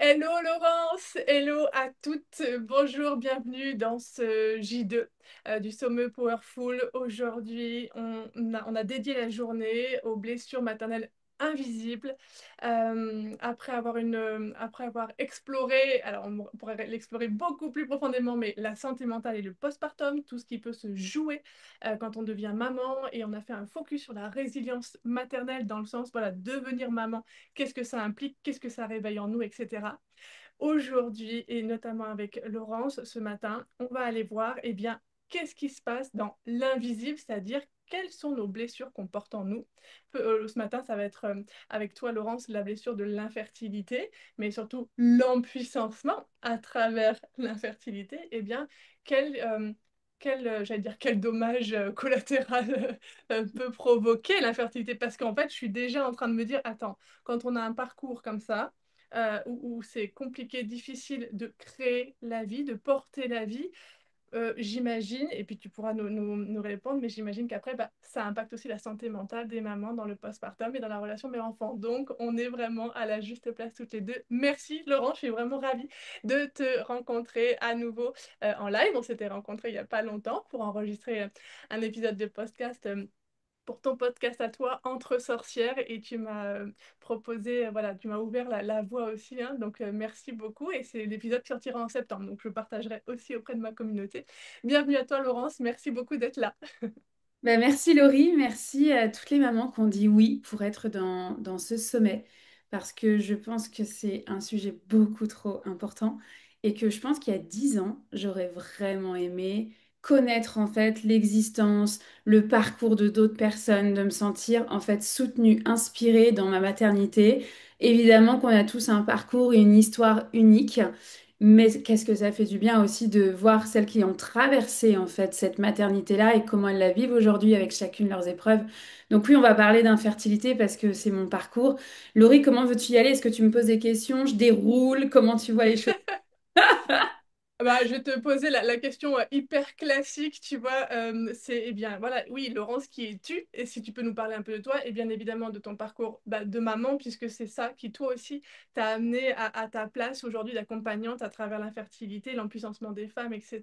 Hello Laurence, hello à toutes, bonjour, bienvenue dans ce J2 du Sommet Powerful. Aujourd'hui, on a dédié la journée aux blessures maternelles invisibles. Après avoir exploré, alors on pourrait l'explorer beaucoup plus profondément, mais la santé mentale et le postpartum, tout ce qui peut se jouer quand on devient maman, et on a fait un focus sur la résilience maternelle dans le sens, voilà, devenir maman, qu'est-ce que ça implique, qu'est-ce que ça réveille en nous, etc. Aujourd'hui, et notamment avec Laurence ce matin, on va aller voir, eh bien, qu'est-ce qui se passe dans l'invisible, c'est-à-dire quelles sont nos blessures qu'on porte en nous. Ce matin, ça va être avec toi, Laurence, la blessure de l'infertilité, mais surtout l'empuissancement à travers l'infertilité. Eh bien, j'allais dire, quel dommage collatéral peut provoquer l'infertilité? Parce qu'en fait, je suis déjà en train de me dire, attends, quand on a un parcours comme ça, où c'est compliqué, difficile de créer la vie, de porter la vie, j'imagine, et puis tu pourras nous répondre, mais j'imagine qu'après, bah, ça impacte aussi la santé mentale des mamans dans le postpartum et dans la relation mère-enfant. Donc, on est vraiment à la juste place toutes les deux. Merci Laurent, je suis vraiment ravie de te rencontrer à nouveau en live. On s'était rencontrés il n'y a pas longtemps pour enregistrer un épisode de podcast. Pour ton podcast à toi, Entre sorcières, et tu m'as proposé, voilà, tu m'as ouvert la voie aussi, hein, donc merci beaucoup, et c'est l'épisode qui sortira en septembre, donc je le partagerai aussi auprès de ma communauté. Bienvenue à toi Laurence, merci beaucoup d'être là. Bah, merci Laurie, merci à toutes les mamans qui ont dit oui pour être dans ce sommet, parce que je pense que c'est un sujet beaucoup trop important et que je pense qu'il y a 10 ans, j'aurais vraiment aimé connaître en fait l'existence, le parcours de d'autres personnes, de me sentir en fait soutenue, inspirée dans ma maternité. Évidemment qu'on a tous un parcours et une histoire unique. Mais qu'est-ce que ça fait du bien aussi de voir celles qui ont traversé en fait cette maternité-là et comment elles la vivent aujourd'hui avec chacune leurs épreuves. Donc oui, on va parler d'infertilité parce que c'est mon parcours. Laurie, comment veux-tu y aller? Est-ce que tu me poses des questions? Je déroule? Comment tu vois les choses? Bah, je vais te poser la question hyper classique, tu vois, c'est, eh bien, voilà, oui, Laurence, qui es-tu? Et si tu peux nous parler un peu de toi, et bien évidemment de ton parcours bah, de maman, puisque c'est ça qui, toi aussi, t'a amené à ta place aujourd'hui d'accompagnante à travers l'infertilité, l'empuissancement des femmes, etc.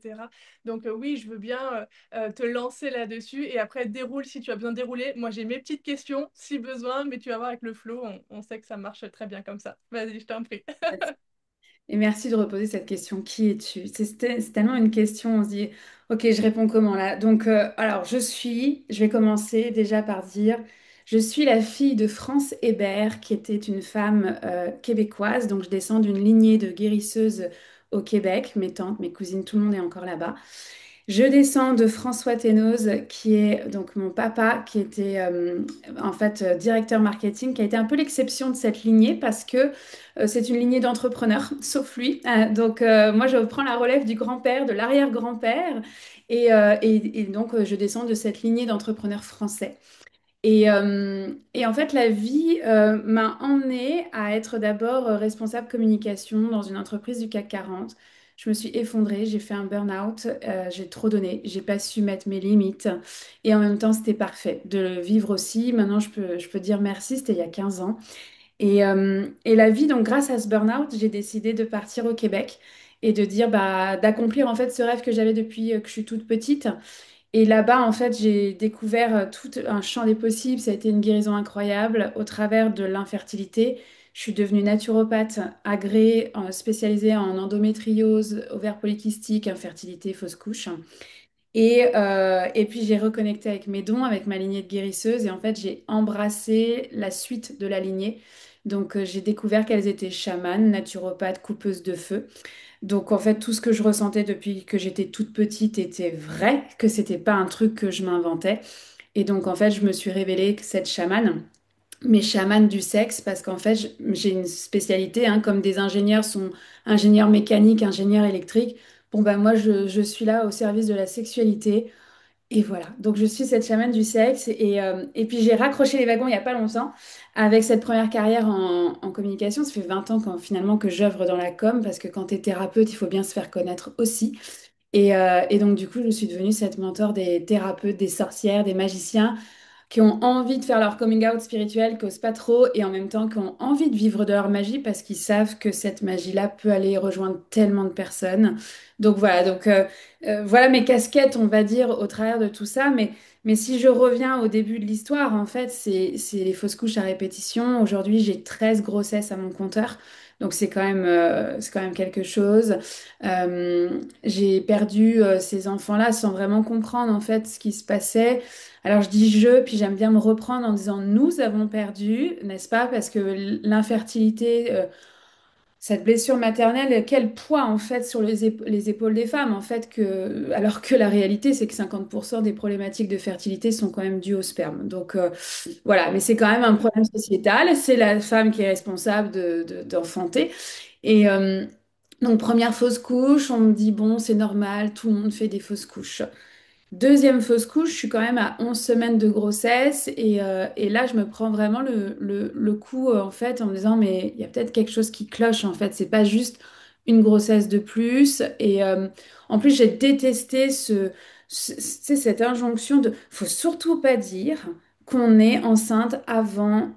Donc oui, je veux bien te lancer là-dessus, et après, déroule si tu as besoin de dérouler. Moi, j'ai mes petites questions, si besoin, mais tu vas voir avec le flow, on sait que ça marche très bien comme ça. Vas-y, je t'en prie. Et merci de reposer cette question. Qui es-tu? C'est tellement une question, on se dit, ok, je réponds comment là? Donc, alors, je vais commencer déjà par dire, je suis la fille de France Hébert, qui était une femme québécoise. Donc, je descends d'une lignée de guérisseuses au Québec. Mes tantes, mes cousines, tout le monde est encore là-bas. Je descends de François Thénoz, qui est donc mon papa, qui était en fait directeur marketing, qui a été un peu l'exception de cette lignée parce que c'est une lignée d'entrepreneurs, sauf lui. Moi, je prends la relève du grand-père, de l'arrière-grand-père, et donc je descends de cette lignée d'entrepreneurs français. Et en fait, la vie m'a emmenée à être d'abord responsable communication dans une entreprise du CAC 40. Je me suis effondrée, j'ai fait un burn-out, j'ai trop donné, j'ai pas su mettre mes limites. Et en même temps, c'était parfait de le vivre aussi. Maintenant, je peux dire merci, c'était il y a 15 ans. Et la vie, donc grâce à ce burn-out, j'ai décidé de partir au Québec et de dire, bah, d'accomplir en fait ce rêve que j'avais depuis que je suis toute petite. Et là-bas, en fait, j'ai découvert tout un champ des possibles. Ça a été une guérison incroyable au travers de l'infertilité. Je suis devenue naturopathe agréée, spécialisée en endométriose, ovaires polykystiques, infertilité, fausse couche. Et puis j'ai reconnecté avec mes dons, avec ma lignée de guérisseuse. Et en fait, j'ai embrassé la suite de la lignée. Donc, j'ai découvert qu'elles étaient chamanes, naturopathes, coupeuses de feu. Donc en fait, tout ce que je ressentais depuis que j'étais toute petite était vrai, que c'était pas un truc que je m'inventais. Et donc en fait, je me suis révélée que cette chamane, mais chamane du sexe, parce qu'en fait, j'ai une spécialité, hein, comme des ingénieurs sont ingénieurs mécaniques, ingénieurs électriques. Bon ben moi, je suis là au service de la sexualité. Et voilà, donc je suis cette chamane du sexe et puis j'ai raccroché les wagons il n'y a pas longtemps avec cette première carrière en communication. Ça fait 20 ans finalement que j'œuvre dans la com parce que quand tu es thérapeute, il faut bien se faire connaître aussi. Et donc du coup, je suis devenue cette mentor des thérapeutes, des sorcières, des magiciens qui ont envie de faire leur coming out spirituel, qui osent pas trop, et en même temps qui ont envie de vivre de leur magie parce qu'ils savent que cette magie-là peut aller rejoindre tellement de personnes. Donc voilà, voilà mes casquettes, on va dire, au travers de tout ça. Mais si je reviens au début de l'histoire, en fait, c'est les fausses couches à répétition. Aujourd'hui, j'ai 13 grossesses à mon compteur. Donc c'est quand même quelque chose. J'ai perdu ces enfants-là sans vraiment comprendre en fait ce qui se passait. Alors je dis je, puis j'aime bien me reprendre en disant nous avons perdu, n'est-ce pas? Parce que l'infertilité, cette blessure maternelle, quel poids en fait sur les épaules des femmes, en fait, alors que la réalité, c'est que 50% des problématiques de fertilité sont quand même dues au sperme. Donc voilà, mais c'est quand même un problème sociétal, c'est la femme qui est responsable d'enfanter. Et donc première fausse couche, on me dit bon, c'est normal, tout le monde fait des fausses couches. Deuxième fausse couche, je suis quand même à 11 semaines de grossesse et là, je me prends vraiment le coup en fait en me disant mais il y a peut-être quelque chose qui cloche en fait, c'est pas juste une grossesse de plus et en plus j'ai détesté cette injonction de faut surtout pas dire qu'on est enceinte avant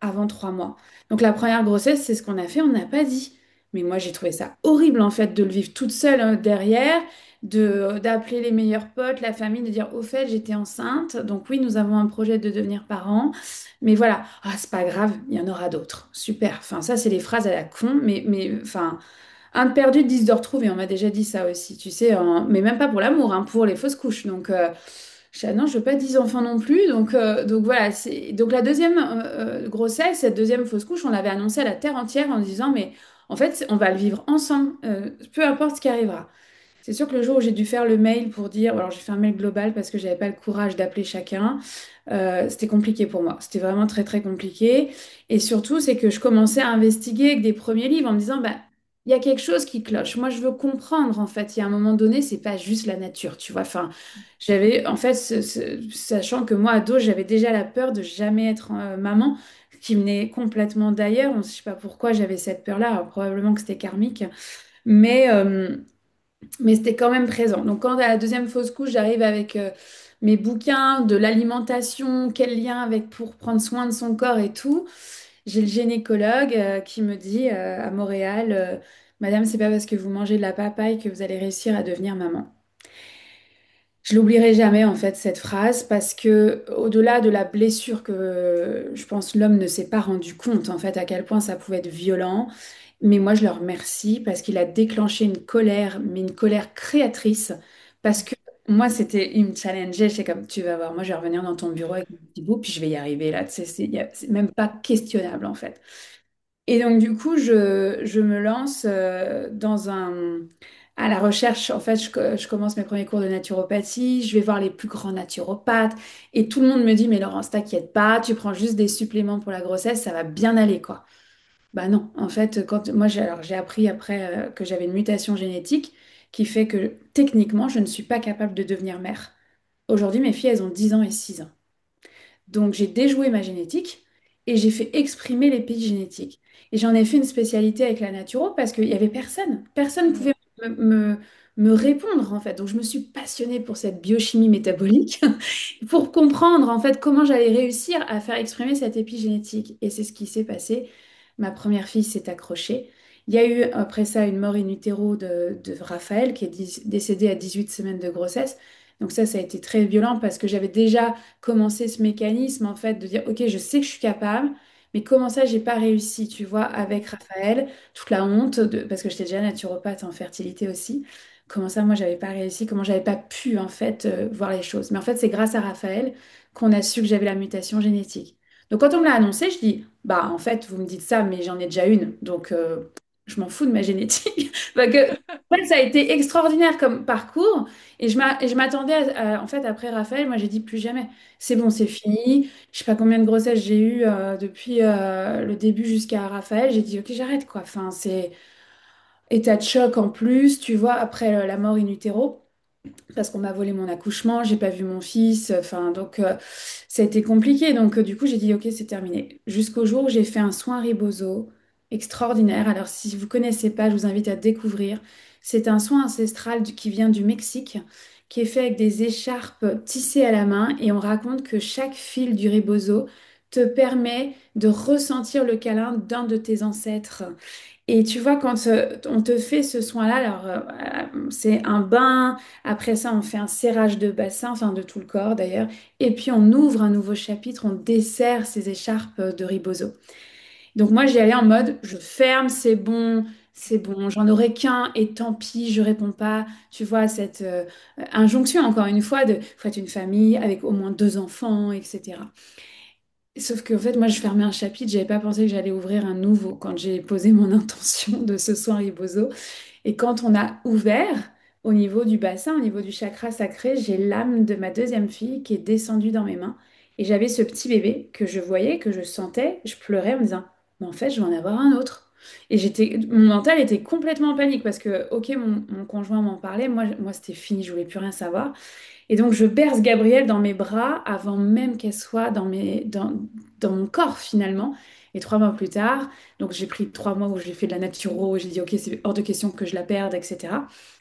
3 mois. Donc la première grossesse, c'est ce qu'on a fait, on n'a pas dit. Mais moi, j'ai trouvé ça horrible en fait de le vivre toute seule derrière d'appeler les meilleurs potes, la famille, de dire au fait j'étais enceinte, donc oui nous avons un projet de devenir parents, mais voilà, ah c'est pas grave, il y en aura d'autres, super. Enfin ça c'est les phrases à la con, mais enfin un de perdu, 10 de retrouvé, on m'a déjà dit ça aussi, tu sais, mais même pas pour l'amour, hein, pour les fausses couches, donc je dis, ah non je veux pas 10 enfants non plus, donc voilà, donc la deuxième grossesse, cette deuxième fausse couche, on l'avait annoncé à la terre entière en disant mais en fait on va le vivre ensemble, peu importe ce qui arrivera. C'est sûr que le jour où j'ai dû faire le mail pour dire, alors j'ai fait un mail global parce que j'avais pas le courage d'appeler chacun, c'était compliqué pour moi. C'était vraiment très très compliqué. Et surtout, c'est que je commençais à investiguer avec des premiers livres en me disant, bah, il y a quelque chose qui cloche. Moi, je veux comprendre en fait. Il y a un moment donné, c'est pas juste la nature, tu vois. Enfin, j'avais en fait, sachant que moi, ado, j'avais déjà la peur de jamais être maman, qui venait complètement d'ailleurs. Je sais pas pourquoi j'avais cette peur-là. Alors, probablement que c'était karmique. Mais, euh, mais c'était quand même présent. Donc, quand à la deuxième fausse couche, j'arrive avec mes bouquins de l'alimentation, quel lien avec pour prendre soin de son corps et tout, j'ai le gynécologue qui me dit à Montréal, Madame, c'est pas parce que vous mangez de la papaye que vous allez réussir à devenir maman. Je l'oublierai jamais en fait cette phrase parce que au-delà de la blessure que je pense l'homme ne s'est pas rendu compte en fait à quel point ça pouvait être violent, mais moi je le remercie parce qu'il a déclenché une colère, mais une colère créatrice parce que moi c'était il me challengeait, c'est comme tu vas voir, moi je vais revenir dans ton bureau avec mon petit bout puis je vais y arriver là, tu sais, c'est même pas questionnable en fait. Et donc, du coup, je me lance à la recherche. En fait, je commence mes premiers cours de naturopathie. Je vais voir les plus grands naturopathes. Et tout le monde me dit, mais Laurence, t'inquiète pas, tu prends juste des suppléments pour la grossesse, ça va bien aller, quoi. Bah non, en fait, alors, j'ai appris après que j'avais une mutation génétique qui fait que techniquement, je ne suis pas capable de devenir mère. Aujourd'hui, mes filles, elles ont 10 ans et 6 ans. Donc j'ai déjoué ma génétique et j'ai fait exprimer l'épigénétique. Et j'en ai fait une spécialité avec la naturo parce qu'il n'y avait personne. Personne ne Ouais. pouvait me répondre en fait. Donc je me suis passionnée pour cette biochimie métabolique pour comprendre en fait comment j'allais réussir à faire exprimer cette épigénétique. Et c'est ce qui s'est passé. Ma première fille s'est accrochée. Il y a eu après ça une mort in utero de Raphaël qui est décédé à 18 semaines de grossesse. Donc ça a été très violent parce que j'avais déjà commencé ce mécanisme en fait de dire ok je sais que je suis capable mais comment ça j'ai pas réussi tu vois avec Raphaël toute la honte parce que j'étais déjà naturopathe en fertilité aussi comment ça moi j'avais pas réussi comment j'avais pas pu en fait voir les choses mais en fait c'est grâce à Raphaël qu'on a su que j'avais la mutation génétique donc quand on me l'a annoncé je dis bah en fait vous me dites ça mais j'en ai déjà une donc je m'en fous de ma génétique. Parce que, en fait, ça a été extraordinaire comme parcours. Et je m'attendais en fait, après Raphaël, moi j'ai dit plus jamais. C'est bon, c'est fini. Je sais pas combien de grossesses j'ai eu depuis le début jusqu'à Raphaël. J'ai dit, ok, j'arrête quoi. Enfin, c'est état de choc en plus, tu vois, après la mort in utero parce qu'on m'a volé mon accouchement, j'ai pas vu mon fils, enfin donc ça a été compliqué. Donc du coup j'ai dit ok c'est terminé. Jusqu'au jour où j'ai fait un soin riboso extraordinaire. Alors si vous connaissez pas, je vous invite à découvrir. C'est un soin ancestral qui vient du Mexique, qui est fait avec des écharpes tissées à la main et on raconte que chaque fil du rebozo te permet de ressentir le câlin d'un de tes ancêtres. Et tu vois, quand on te fait ce soin-là, alors c'est un bain, après ça on fait un serrage de bassin, enfin de tout le corps d'ailleurs, et puis on ouvre un nouveau chapitre, on desserre ces écharpes de ribozo. Donc moi j'y allais en mode, je ferme, c'est bon, j'en aurai qu'un et tant pis, je réponds pas. Tu vois, cette injonction encore une fois de faut être une famille avec au moins deux enfants, etc. Sauf qu'en fait, moi, je fermais un chapitre, j'avais pas pensé que j'allais ouvrir un nouveau quand j'ai posé mon intention de ce soin ribozo. Et quand on a ouvert au niveau du bassin, au niveau du chakra sacré, j'ai l'âme de ma deuxième fille qui est descendue dans mes mains. Et j'avais ce petit bébé que je voyais, que je sentais, je pleurais en me disant, mais en fait, je vais en avoir un autre. Et mon mental était complètement en panique parce que, ok, mon conjoint m'en parlait, moi c'était fini, je voulais plus rien savoir. Et donc, je berce Gabrielle dans mes bras avant même qu'elle soit dans mon corps finalement. Et 3 mois plus tard, donc j'ai pris 3 mois où j'ai fait de la naturo, j'ai dit, ok, c'est hors de question que je la perde, etc.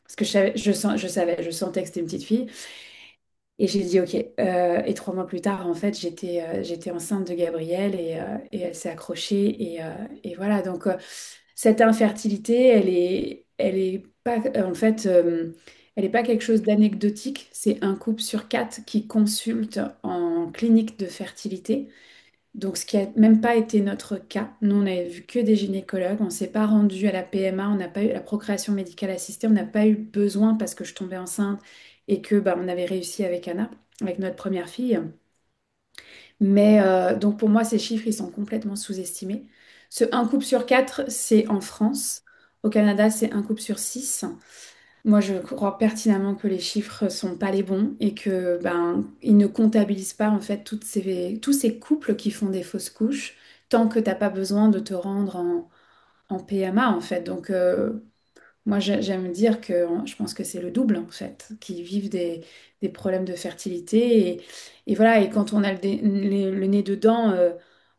Parce que je sentais que c'était une petite fille. Et j'ai dit, ok. Et 3 mois plus tard, en fait, j'étais enceinte de Gabrielle et elle s'est accrochée. Et voilà, donc cette infertilité, elle est pas, en fait, elle est pas quelque chose d'anecdotique. C'est un couple sur quatre qui consulte en clinique de fertilité. Donc, ce qui a même pas été notre cas. Nous, on n'avait vu que des gynécologues. On s'est pas rendu à la PMA. On n'a pas eu la procréation médicale assistée. On n'a pas eu besoin parce que je tombais enceinte et que bah, on avait réussi avec Anna, avec notre première fille. Mais donc pour moi, ces chiffres, ils sont complètement sous-estimés. Ce un couple sur quatre, c'est en France. Au Canada, c'est un couple sur six. Moi, je crois pertinemment que les chiffres sont pas les bons et que ben ils ne comptabilisent pas en fait tous ces couples qui font des fausses couches tant que t'as pas besoin de te rendre en PMA en fait. Donc moi, j'aime dire que je pense que c'est le double, en fait, qui vivent des problèmes de fertilité. Et voilà, et quand on a le nez dedans,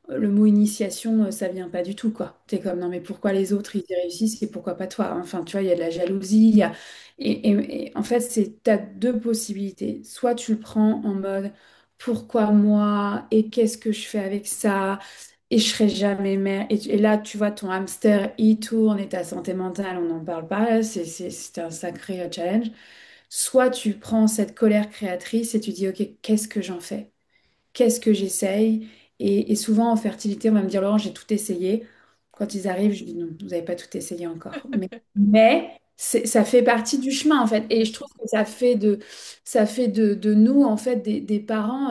le mot initiation, ça vient pas du tout, quoi. T'es comme, non, mais pourquoi les autres, ils y réussissent et pourquoi pas toi? Enfin, tu vois, il y a de la jalousie. Et en fait, t'as deux possibilités. Soit tu le prends en mode, pourquoi moi? Et qu'est-ce que je fais avec ça? Et je serai jamais mère. Et là, tu vois, ton hamster, il tourne et ta santé mentale, on n'en parle pas. C'est un sacré challenge. Soit tu prends cette colère créatrice et tu dis, OK, qu'est-ce que j'en fais? Qu'est-ce que j'essaye? Et souvent en fertilité, on va me dire, Laurent, j'ai tout essayé. Quand ils arrivent, je dis, non, vous n'avez pas tout essayé encore. Mais ça fait partie du chemin, en fait. Et je trouve que ça fait de nous, en fait, des parents.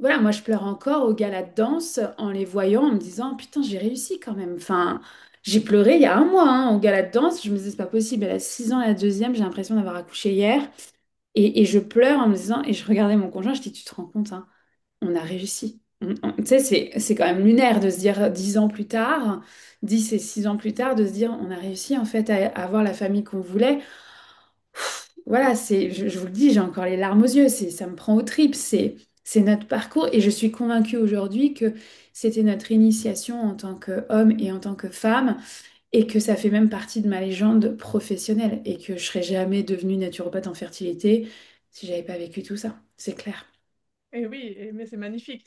Voilà, moi, je pleure encore aux galas de danse en les voyant, en me disant, putain, j'ai réussi quand même. Enfin, j'ai pleuré il y a un mois hein, au gala de danse. Je me disais, c'est pas possible. Elle a 6 ans, la deuxième, j'ai l'impression d'avoir accouché hier. Et je pleure en me disant, et je regardais mon conjoint, je dis, tu te rends compte, hein, on a réussi. Tu sais, c'est quand même lunaire de se dire 10 ans plus tard, 10 et 6 ans plus tard, de se dire on a réussi en fait à avoir la famille qu'on voulait. Voilà, je vous le dis, j'ai encore les larmes aux yeux, ça me prend aux tripes, c'est notre parcours et je suis convaincue aujourd'hui que c'était notre initiation en tant qu'homme et en tant que femme et que ça fait même partie de ma légende professionnelle et que je serais jamais devenue naturopathe en fertilité si j'avais pas vécu tout ça, c'est clair. Et oui, mais c'est magnifique.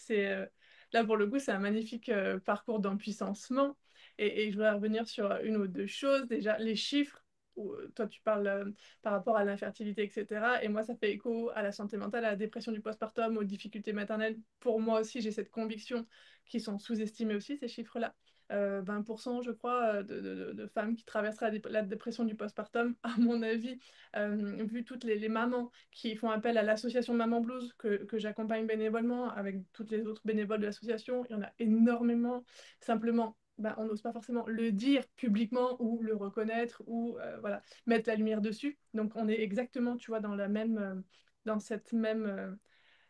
Là, pour le coup, c'est un magnifique parcours d'empuissancement. Et je voudrais revenir sur une ou deux choses. Déjà, les chiffres, où, toi, tu parles par rapport à l'infertilité, etc. Et moi, ça fait écho à la santé mentale, à la dépression du postpartum, aux difficultés maternelles. Pour moi aussi, j'ai cette conviction qu'ils sont sous-estimés aussi, ces chiffres-là. 20%, je crois, de femmes qui traverseraient la dépression du postpartum, à mon avis, vu toutes les mamans qui font appel à l'association Maman Blues que j'accompagne bénévolement avec toutes les autres bénévoles de l'association. Il y en a énormément. Simplement, bah, on n'ose pas forcément le dire publiquement ou le reconnaître ou voilà, mettre la lumière dessus. Donc on est exactement, tu vois, dans cette même,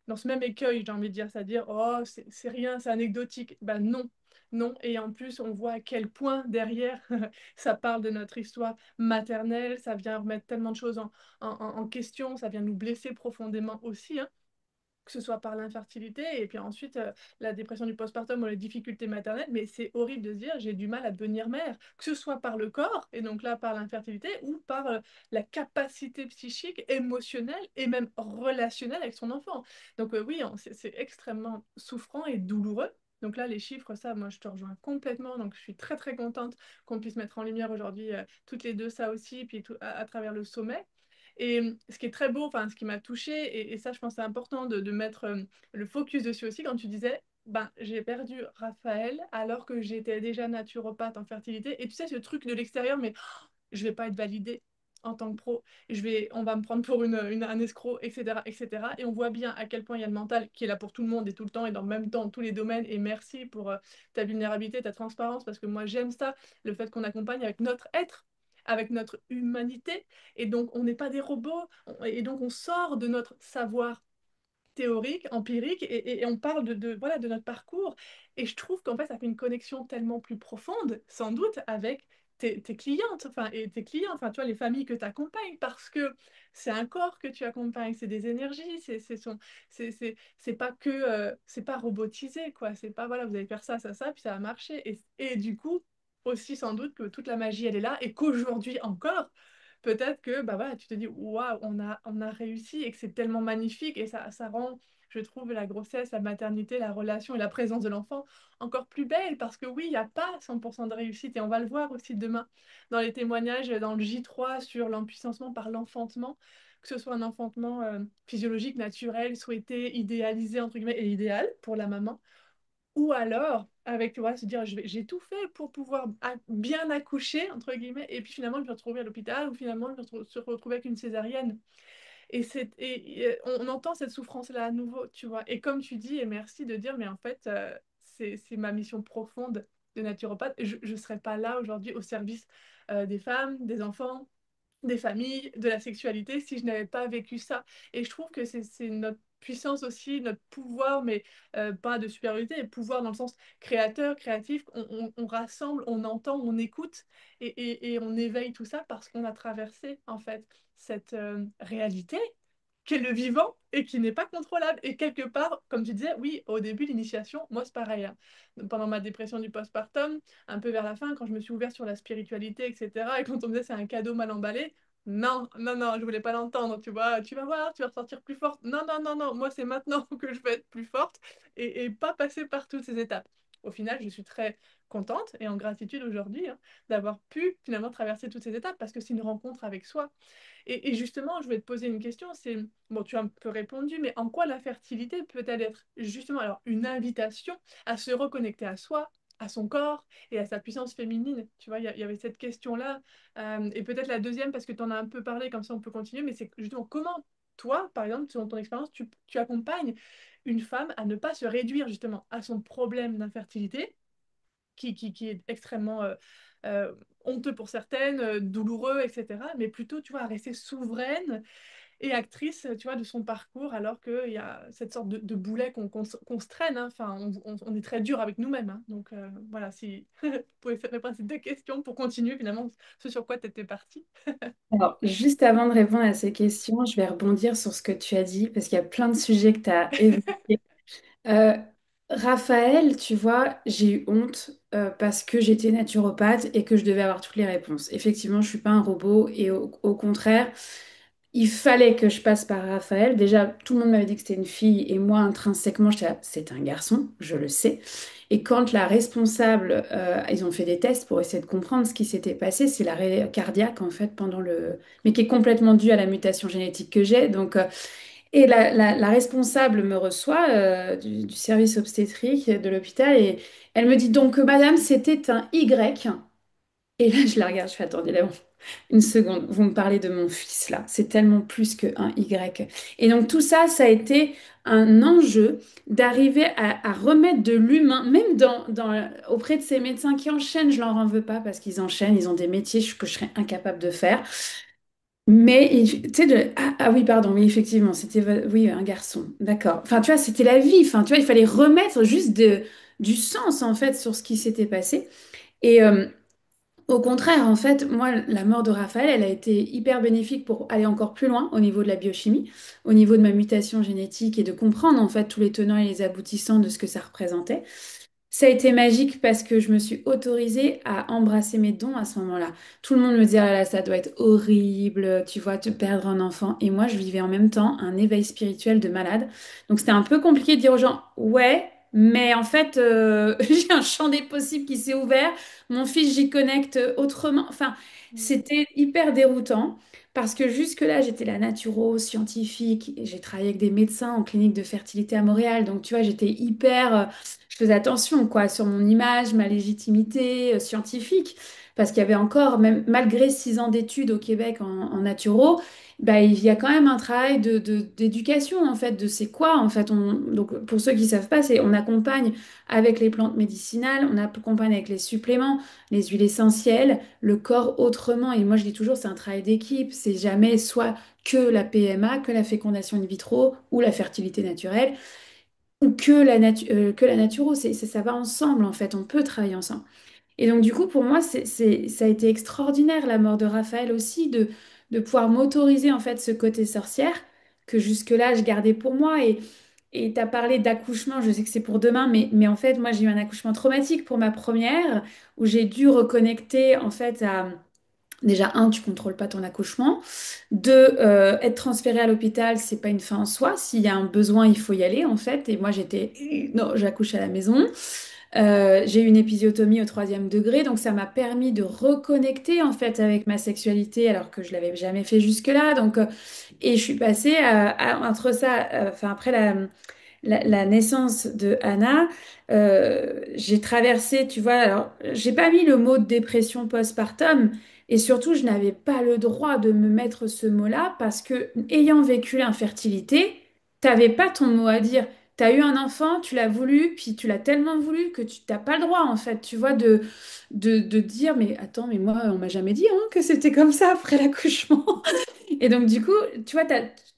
dans ce même écueil, j'ai envie de dire, c'est-à-dire, oh, c'est rien, c'est anecdotique. Ben non, non. Et en plus, on voit à quel point derrière, ça parle de notre histoire maternelle, ça vient remettre tellement de choses en question, ça vient nous blesser profondément aussi, hein. que ce soit par l'infertilité et puis ensuite la dépression du postpartum ou les difficultés maternelles, mais c'est horrible de se dire j'ai du mal à devenir mère, que ce soit par le corps, et donc là par l'infertilité, ou par la capacité psychique, émotionnelle et même relationnelle avec son enfant. Donc oui, c'est extrêmement souffrant et douloureux. Donc là, les chiffres, ça, moi, je te rejoins complètement. Donc, je suis très, très contente qu'on puisse mettre en lumière aujourd'hui toutes les deux ça aussi, puis à travers le sommet. Et ce qui est très beau, enfin, ce qui m'a touchée, et ça, je pense que c'est important de mettre le focus dessus aussi, quand tu disais, ben, j'ai perdu Raphaël alors que j'étais déjà naturopathe en fertilité. Et tu sais, ce truc de l'extérieur, mais je vais pas être validée en tant que pro, on va me prendre pour un escroc, etc., etc. Et cetera. Et on voit bien à quel point il y a le mental qui est là pour tout le monde et tout le temps et dans le même temps, tous les domaines. Et merci pour ta vulnérabilité, ta transparence, parce que moi j'aime ça, le fait qu'on accompagne avec notre être, avec notre humanité. Et donc on n'est pas des robots, et donc on sort de notre savoir théorique, empirique, et on parle voilà, de notre parcours. Et je trouve qu'en fait, ça fait une connexion tellement plus profonde, sans doute, avec tes clientes, enfin, et tes clients, enfin, tu vois, les familles que tu accompagnes, parce que c'est un corps que tu accompagnes, c'est des énergies, c'est pas que, c'est pas robotisé, quoi. C'est pas, voilà, vous allez faire ça, puis ça va marcher. Et du coup, aussi sans doute que toute la magie, elle est là, et qu'aujourd'hui encore, peut-être que bah voilà, tu te dis waouh, on a réussi et que c'est tellement magnifique et ça rend, je trouve, la grossesse, la maternité, la relation et la présence de l'enfant encore plus belle parce que oui, il n'y a pas 100% de réussite et on va le voir aussi demain dans les témoignages dans le J3 sur l'empuissancement par l'enfantement, que ce soit un enfantement physiologique, naturel, souhaité, idéalisé, entre guillemets, et idéal pour la maman ou alors, avec, tu vois, se dire, j'ai tout fait pour pouvoir bien accoucher, entre guillemets, et puis finalement, je me retrouver à l'hôpital, ou finalement, je se retrouver avec une césarienne. On entend cette souffrance-là à nouveau, tu vois. Et comme tu dis, et merci de dire, mais en fait, c'est ma mission profonde de naturopathe. Je ne serais pas là aujourd'hui au service des femmes, des enfants, des familles, de la sexualité, si je n'avais pas vécu ça. Et je trouve que c'est notre puissance aussi, notre pouvoir, mais pas de supériorité, mais pouvoir dans le sens créateur, créatif, on rassemble, on entend, on écoute et on éveille tout ça parce qu'on a traversé en fait cette réalité qui est le vivant et qui n'est pas contrôlable. Et quelque part, comme tu disais, oui, au début, l'initiation, moi, c'est pareil, hein. Pendant ma dépression du postpartum, un peu vers la fin, quand je me suis ouverte sur la spiritualité, etc., et quand on me disait c'est un cadeau mal emballé, non, non, non, je voulais pas l'entendre, tu vois, tu vas voir, tu vas ressortir plus forte. Non, non, non, non, moi, c'est maintenant que je vais être plus forte et pas passer par toutes ces étapes. Au final, je suis très contente et en gratitude aujourd'hui hein, d'avoir pu finalement traverser toutes ces étapes parce que c'est une rencontre avec soi. Et justement, je vais te poser une question, c'est, bon, tu as un peu répondu, mais en quoi la fertilité peut-elle être justement alors une invitation à se reconnecter à soi, à son corps et à sa puissance féminine? Tu vois, il y avait cette question-là. Et peut-être la deuxième, parce que tu en as un peu parlé, comme ça on peut continuer, mais c'est justement comment toi, par exemple, selon ton expérience, tu accompagnes une femme à ne pas se réduire justement à son problème d'infertilité qui est extrêmement euh, honteux pour certaines, douloureux, etc. Mais plutôt, tu vois, à rester souveraine et actrice, tu vois, de son parcours, alors qu'il y a cette sorte de boulet qu'on se traîne. Hein. Enfin, on est très dur avec nous-mêmes. Hein. Donc, voilà, si vous pouvez faire répondre à ces deux questions pour continuer finalement ce sur quoi tu étais partie. Alors, juste avant de répondre à ces questions, je vais rebondir sur ce que tu as dit, parce qu'il y a plein de sujets que tu as évoqués. Euh, Raphaël, tu vois, j'ai eu honte parce que j'étais naturopathe et que je devais avoir toutes les réponses. Effectivement, je suis pas un robot et au contraire, il fallait que je passe par Raphaël. Déjà, tout le monde m'avait dit que c'était une fille et moi, intrinsèquement, j'étais là, c'est un garçon, je le sais. Et quand la responsable, ils ont fait des tests pour essayer de comprendre ce qui s'était passé, c'est l'arrêt cardiaque en fait pendant le... mais qui est complètement dû à la mutation génétique que j'ai. Donc, et la responsable me reçoit du service obstétrique de l'hôpital et elle me dit donc, madame, c'était un Y. Et là, je la regarde, je fais, attendez, là, une seconde, vous me parlez de mon fils là, c'est tellement plus qu'un Y. Et donc tout ça, ça a été un enjeu d'arriver à remettre de l'humain, même auprès de ces médecins qui enchaînent, je leur en veux pas parce qu'ils enchaînent, ils ont des métiers que je serais incapable de faire. Mais tu sais, ah oui, pardon, oui, effectivement, c'était oui, un garçon, d'accord. Enfin, tu vois, c'était la vie, enfin, tu vois, il fallait remettre juste du sens en fait sur ce qui s'était passé. Et, Au contraire, en fait, moi, la mort de Raphaël, elle a été hyper bénéfique pour aller encore plus loin au niveau de la biochimie, au niveau de ma mutation génétique et de comprendre en fait tous les tenants et les aboutissants de ce que ça représentait. Ça a été magique parce que je me suis autorisée à embrasser mes dons à ce moment-là. Tout le monde me disait, ah là, ça doit être horrible, tu vois, te perdre un enfant. Et moi, je vivais en même temps un éveil spirituel de malade. Donc, c'était un peu compliqué de dire aux gens, ouais, mais en fait, j'ai un champ des possibles qui s'est ouvert. Mon fils, j'y connecte autrement. Enfin, Mm. c'était hyper déroutant. Parce que jusque-là, j'étais la naturo, scientifique, et j'ai travaillé avec des médecins en clinique de fertilité à Montréal. Donc, tu vois, j'étais hyper, je faisais attention quoi sur mon image, ma légitimité scientifique, parce qu'il y avait encore, même malgré 6 ans d'études au Québec en naturo, bah, il y a quand même un travail d'éducation en fait, de c'est quoi en fait. Donc pour ceux qui savent pas, c'est on accompagne avec les plantes médicinales, on accompagne avec les suppléments, les huiles essentielles, le corps autrement. Et moi je dis toujours, c'est un travail d'équipe, c'est jamais soit que la PMA, que la fécondation in vitro ou la fertilité naturelle ou que la naturo, ça va ensemble en fait, on peut travailler ensemble. Et donc du coup, pour moi, ça a été extraordinaire la mort de Raphaël aussi, de pouvoir m'autoriser en fait ce côté sorcière que jusque-là je gardais pour moi. Et tu as parlé d'accouchement, je sais que c'est pour demain, mais en fait, moi j'ai eu un accouchement traumatique pour ma première, où j'ai dû reconnecter en fait à... Déjà, un, tu contrôles pas ton accouchement. Deux, être transféré à l'hôpital, c'est pas une fin en soi. S'il y a un besoin, il faut y aller, en fait. Et moi, non, j'accouche à la maison. J'ai eu une épisiotomie au 3e degré, donc ça m'a permis de reconnecter, en fait, avec ma sexualité, alors que je l'avais jamais fait jusque-là. Donc, et je suis passée entre ça, enfin, après la naissance de Anna, j'ai traversé, tu vois, alors j'ai pas mis le mot de dépression postpartum et surtout je n'avais pas le droit de me mettre ce mot-là parce que ayant vécu l'infertilité, t'avais pas ton mot à dire. T'as eu un enfant, tu l'as voulu, puis tu l'as tellement voulu que tu t'as pas le droit en fait, tu vois, de dire mais attends, mais moi on m'a jamais dit hein, que c'était comme ça après l'accouchement. Et donc, du coup, tu vois,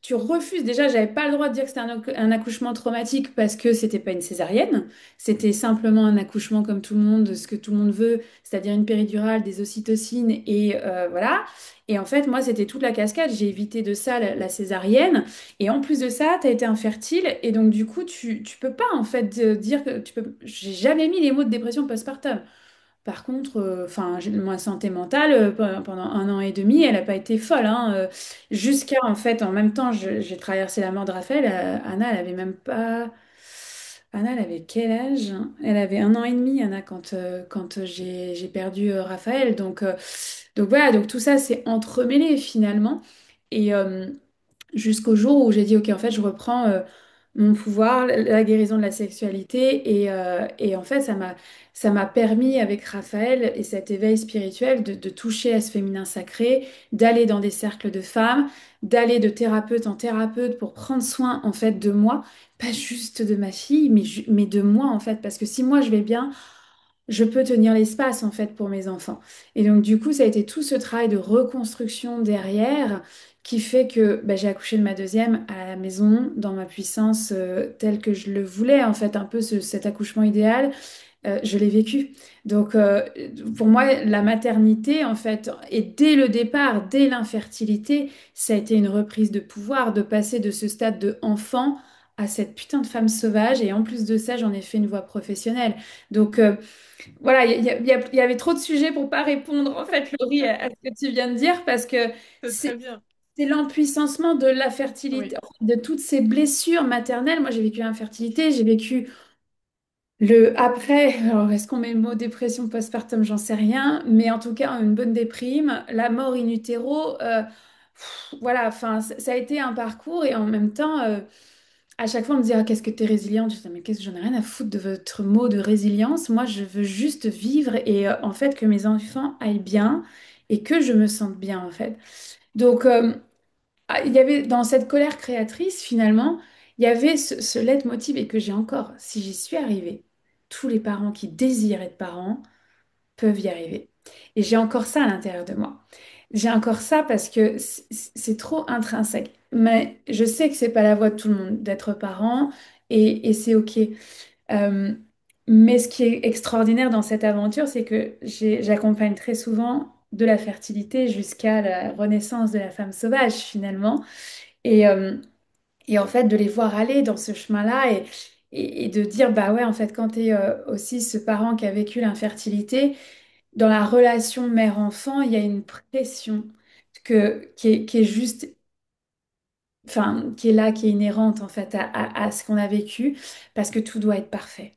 tu refuses. Déjà, j'avais pas le droit de dire que c'était un accouchement traumatique parce que c'était pas une césarienne. C'était simplement un accouchement comme tout le monde, ce que tout le monde veut, c'est-à-dire une péridurale, des ocytocines et voilà. Et en fait, moi, c'était toute la cascade. J'ai évité de ça la césarienne. Et en plus de ça, tu as été infertile. Et donc, du coup, tu peux pas, en fait, dire que tu peux. J'ai jamais mis les mots de dépression postpartum. Par contre, enfin, ma santé mentale, pendant 1 an et demi, elle n'a pas été folle, hein, jusqu'à, en fait, en même temps, j'ai traversé la mort de Raphaël. Anna, elle avait même pas... Anna, elle avait quel âge? Elle avait 1 an et demi, Anna, quand j'ai perdu Raphaël. Donc voilà, donc tout ça s'est entremêlé finalement. Et, jusqu'au jour où j'ai dit, OK, en fait, je reprends mon pouvoir, la guérison de la sexualité. Et en fait, ça m'a permis, avec Raphaël et cet éveil spirituel, de toucher à ce féminin sacré, d'aller dans des cercles de femmes, d'aller de thérapeute en thérapeute pour prendre soin, en fait, de moi, pas juste de ma fille, mais de moi, en fait. Parce que si moi, je vais bien, je peux tenir l'espace en fait pour mes enfants. Et donc du coup, ça a été tout ce travail de reconstruction derrière qui fait que bah, j'ai accouché de ma deuxième à la maison dans ma puissance telle que je le voulais en fait, un peu cet accouchement idéal. Je l'ai vécu. Donc pour moi, la maternité en fait, et dès le départ, dès l'infertilité, ça a été une reprise de pouvoir, de passer de ce stade de enfant à cette putain de femme sauvage. Et en plus de ça, j'en ai fait une voie professionnelle. Donc voilà, il y avait trop de sujets pour pas répondre, en fait, Laurie, à ce que tu viens de dire, parce que C'est c'est très bien. c'est l'empuissancement de la fertilité, Oui. enfin, de toutes ces blessures maternelles. Moi, j'ai vécu l'infertilité, j'ai vécu le après. Alors, est-ce qu'on met le mot dépression postpartum? J'en sais rien, mais en tout cas, une bonne déprime, la mort in utero. Voilà, enfin, ça a été un parcours et en même temps. À chaque fois, on me dit, ah, qu'est-ce que tu es résiliente? Je dis, mais qu'est-ce que j'en ai rien à foutre de votre mot de résilience. Moi, je veux juste vivre et en fait que mes enfants aillent bien et que je me sente bien en fait. Donc, il y avait dans cette colère créatrice, finalement, il y avait ce leitmotiv et que j'ai encore, si j'y suis arrivée, tous les parents qui désirent être parents peuvent y arriver. Et j'ai encore ça à l'intérieur de moi. J'ai encore ça parce que c'est trop intrinsèque. Mais je sais que c'est pas la voie de tout le monde d'être parent et c'est OK. Euh, Mais ce qui est extraordinaire dans cette aventure, c'est que j'accompagne très souvent de la fertilité jusqu'à la renaissance de la femme sauvage, finalement. Et, euh, et en fait, de les voir aller dans ce chemin-là et de dire, bah ouais, en fait, quand tu es aussi ce parent qui a vécu l'infertilité, dans la relation mère-enfant, il y a une pression qui est juste, enfin, qui est là, qui est inhérente en fait à ce qu'on a vécu, parce que tout doit être parfait.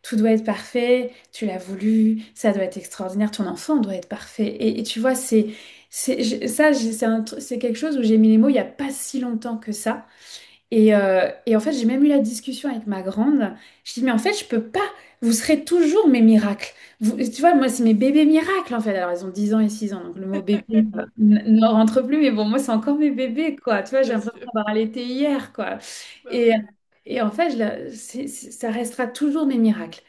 Tout doit être parfait, tu l'as voulu, ça doit être extraordinaire, ton enfant doit être parfait. Et tu vois, c'est quelque chose où j'ai mis les mots il n'y a pas si longtemps que ça. Et en fait, j'ai même eu la discussion avec ma grande. Je dis, mais en fait, je peux pas. Vous serez toujours mes miracles. Tu vois, moi, c'est mes bébés miracles, en fait. Alors, ils ont 10 ans et 6 ans, donc le mot bébé ne rentre plus. Mais bon, moi, c'est encore mes bébés, quoi. Tu vois, j'ai Bien l'impression sûr. d'avoir allaité hier, quoi. Bah Et, oui. et en fait, ça restera toujours mes miracles.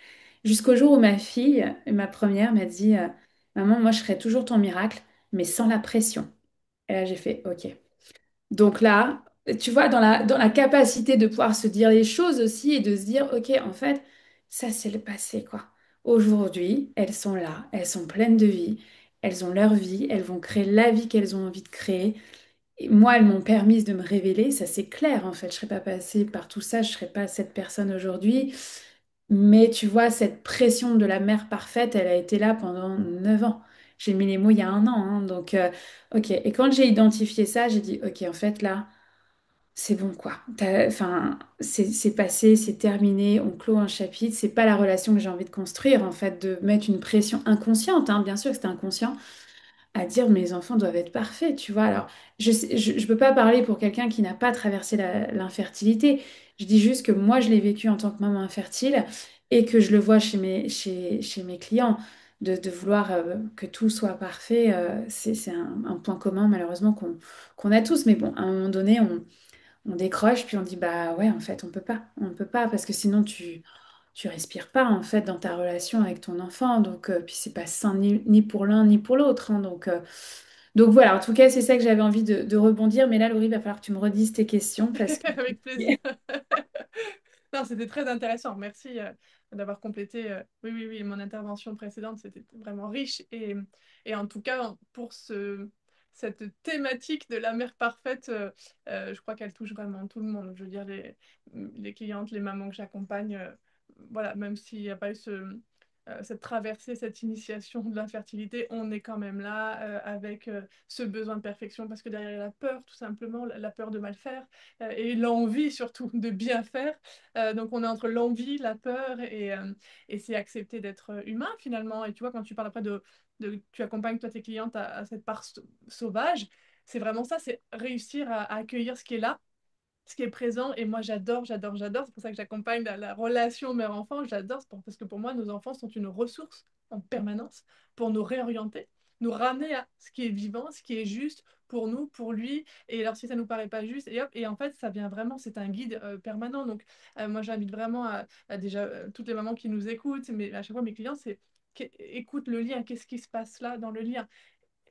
Jusqu'au jour où ma fille, ma première, m'a dit, Maman, moi, je serai toujours ton miracle, mais sans la pression. Et là, j'ai fait, OK. Donc là, tu vois, dans la capacité de pouvoir se dire les choses aussi et de se dire, OK, en fait, ça c'est le passé, quoi. Aujourd'hui, elles sont là, elles sont pleines de vie, elles ont leur vie, elles vont créer la vie qu'elles ont envie de créer. Et moi, elles m'ont permis de me révéler, ça c'est clair, en fait. Je ne serais pas passée par tout ça, je ne serais pas cette personne aujourd'hui. Mais tu vois, cette pression de la mère parfaite, elle a été là pendant 9 ans. J'ai mis les mots il y a un an, hein, donc, ok. Et quand j'ai identifié ça, j'ai dit, ok, en fait, là, c'est bon, quoi. Enfin, c'est passé, c'est terminé, on clôt un chapitre. C'est pas la relation que j'ai envie de construire, en fait, de mettre une pression inconsciente, hein, bien sûr que c'était inconscient à dire mes enfants doivent être parfaits, tu vois. Alors, je peux pas parler pour quelqu'un qui n'a pas traversé l'infertilité. Je dis juste que moi, je l'ai vécu en tant que maman infertile et que je le vois chez mes clients. De vouloir que tout soit parfait, c'est un point commun malheureusement qu'on a tous. Mais bon, à un moment donné, on décroche puis on dit bah ouais, en fait, on peut pas parce que sinon tu respires pas en fait dans ta relation avec ton enfant. Donc, puis c'est pas sain ni pour l'un ni pour l'autre, hein. Donc voilà, en tout cas, c'est ça que j'avais envie de rebondir. Mais là, Laurie, il va falloir que tu me redises tes questions parce que... Avec plaisir. Non, c'était très intéressant. Merci d'avoir complété. Oui, oui, oui, mon intervention précédente, c'était vraiment riche. Et en tout cas, pour cette thématique de la mère parfaite, je crois qu'elle touche vraiment tout le monde. Je veux dire, les clientes, les mamans que j'accompagne, voilà, même s'il n'y a pas eu cette traversée, cette initiation de l'infertilité, on est quand même là avec ce besoin de perfection parce que derrière il y a la peur, tout simplement, la peur de mal faire et l'envie surtout de bien faire. Donc on est entre l'envie, la peur et c'est accepter d'être humain finalement. Et tu vois, quand tu parles après tu accompagnes toi tes clientes à cette part sauvage, c'est vraiment ça, c'est réussir à accueillir ce qui est là, ce qui est présent. Et moi, j'adore, j'adore, j'adore. C'est pour ça que j'accompagne la relation mère-enfant. J'adore, parce que pour moi, nos enfants sont une ressource en permanence pour nous réorienter, nous ramener à ce qui est vivant, ce qui est juste pour nous, pour lui. Et alors, si ça nous paraît pas juste, et hop, et en fait, ça vient vraiment, c'est un guide permanent. Donc, moi, j'invite vraiment à déjà toutes les mamans qui nous écoutent, mais à chaque fois, mes clients, c'est écoute le lien, qu'est-ce qui se passe là dans le lien?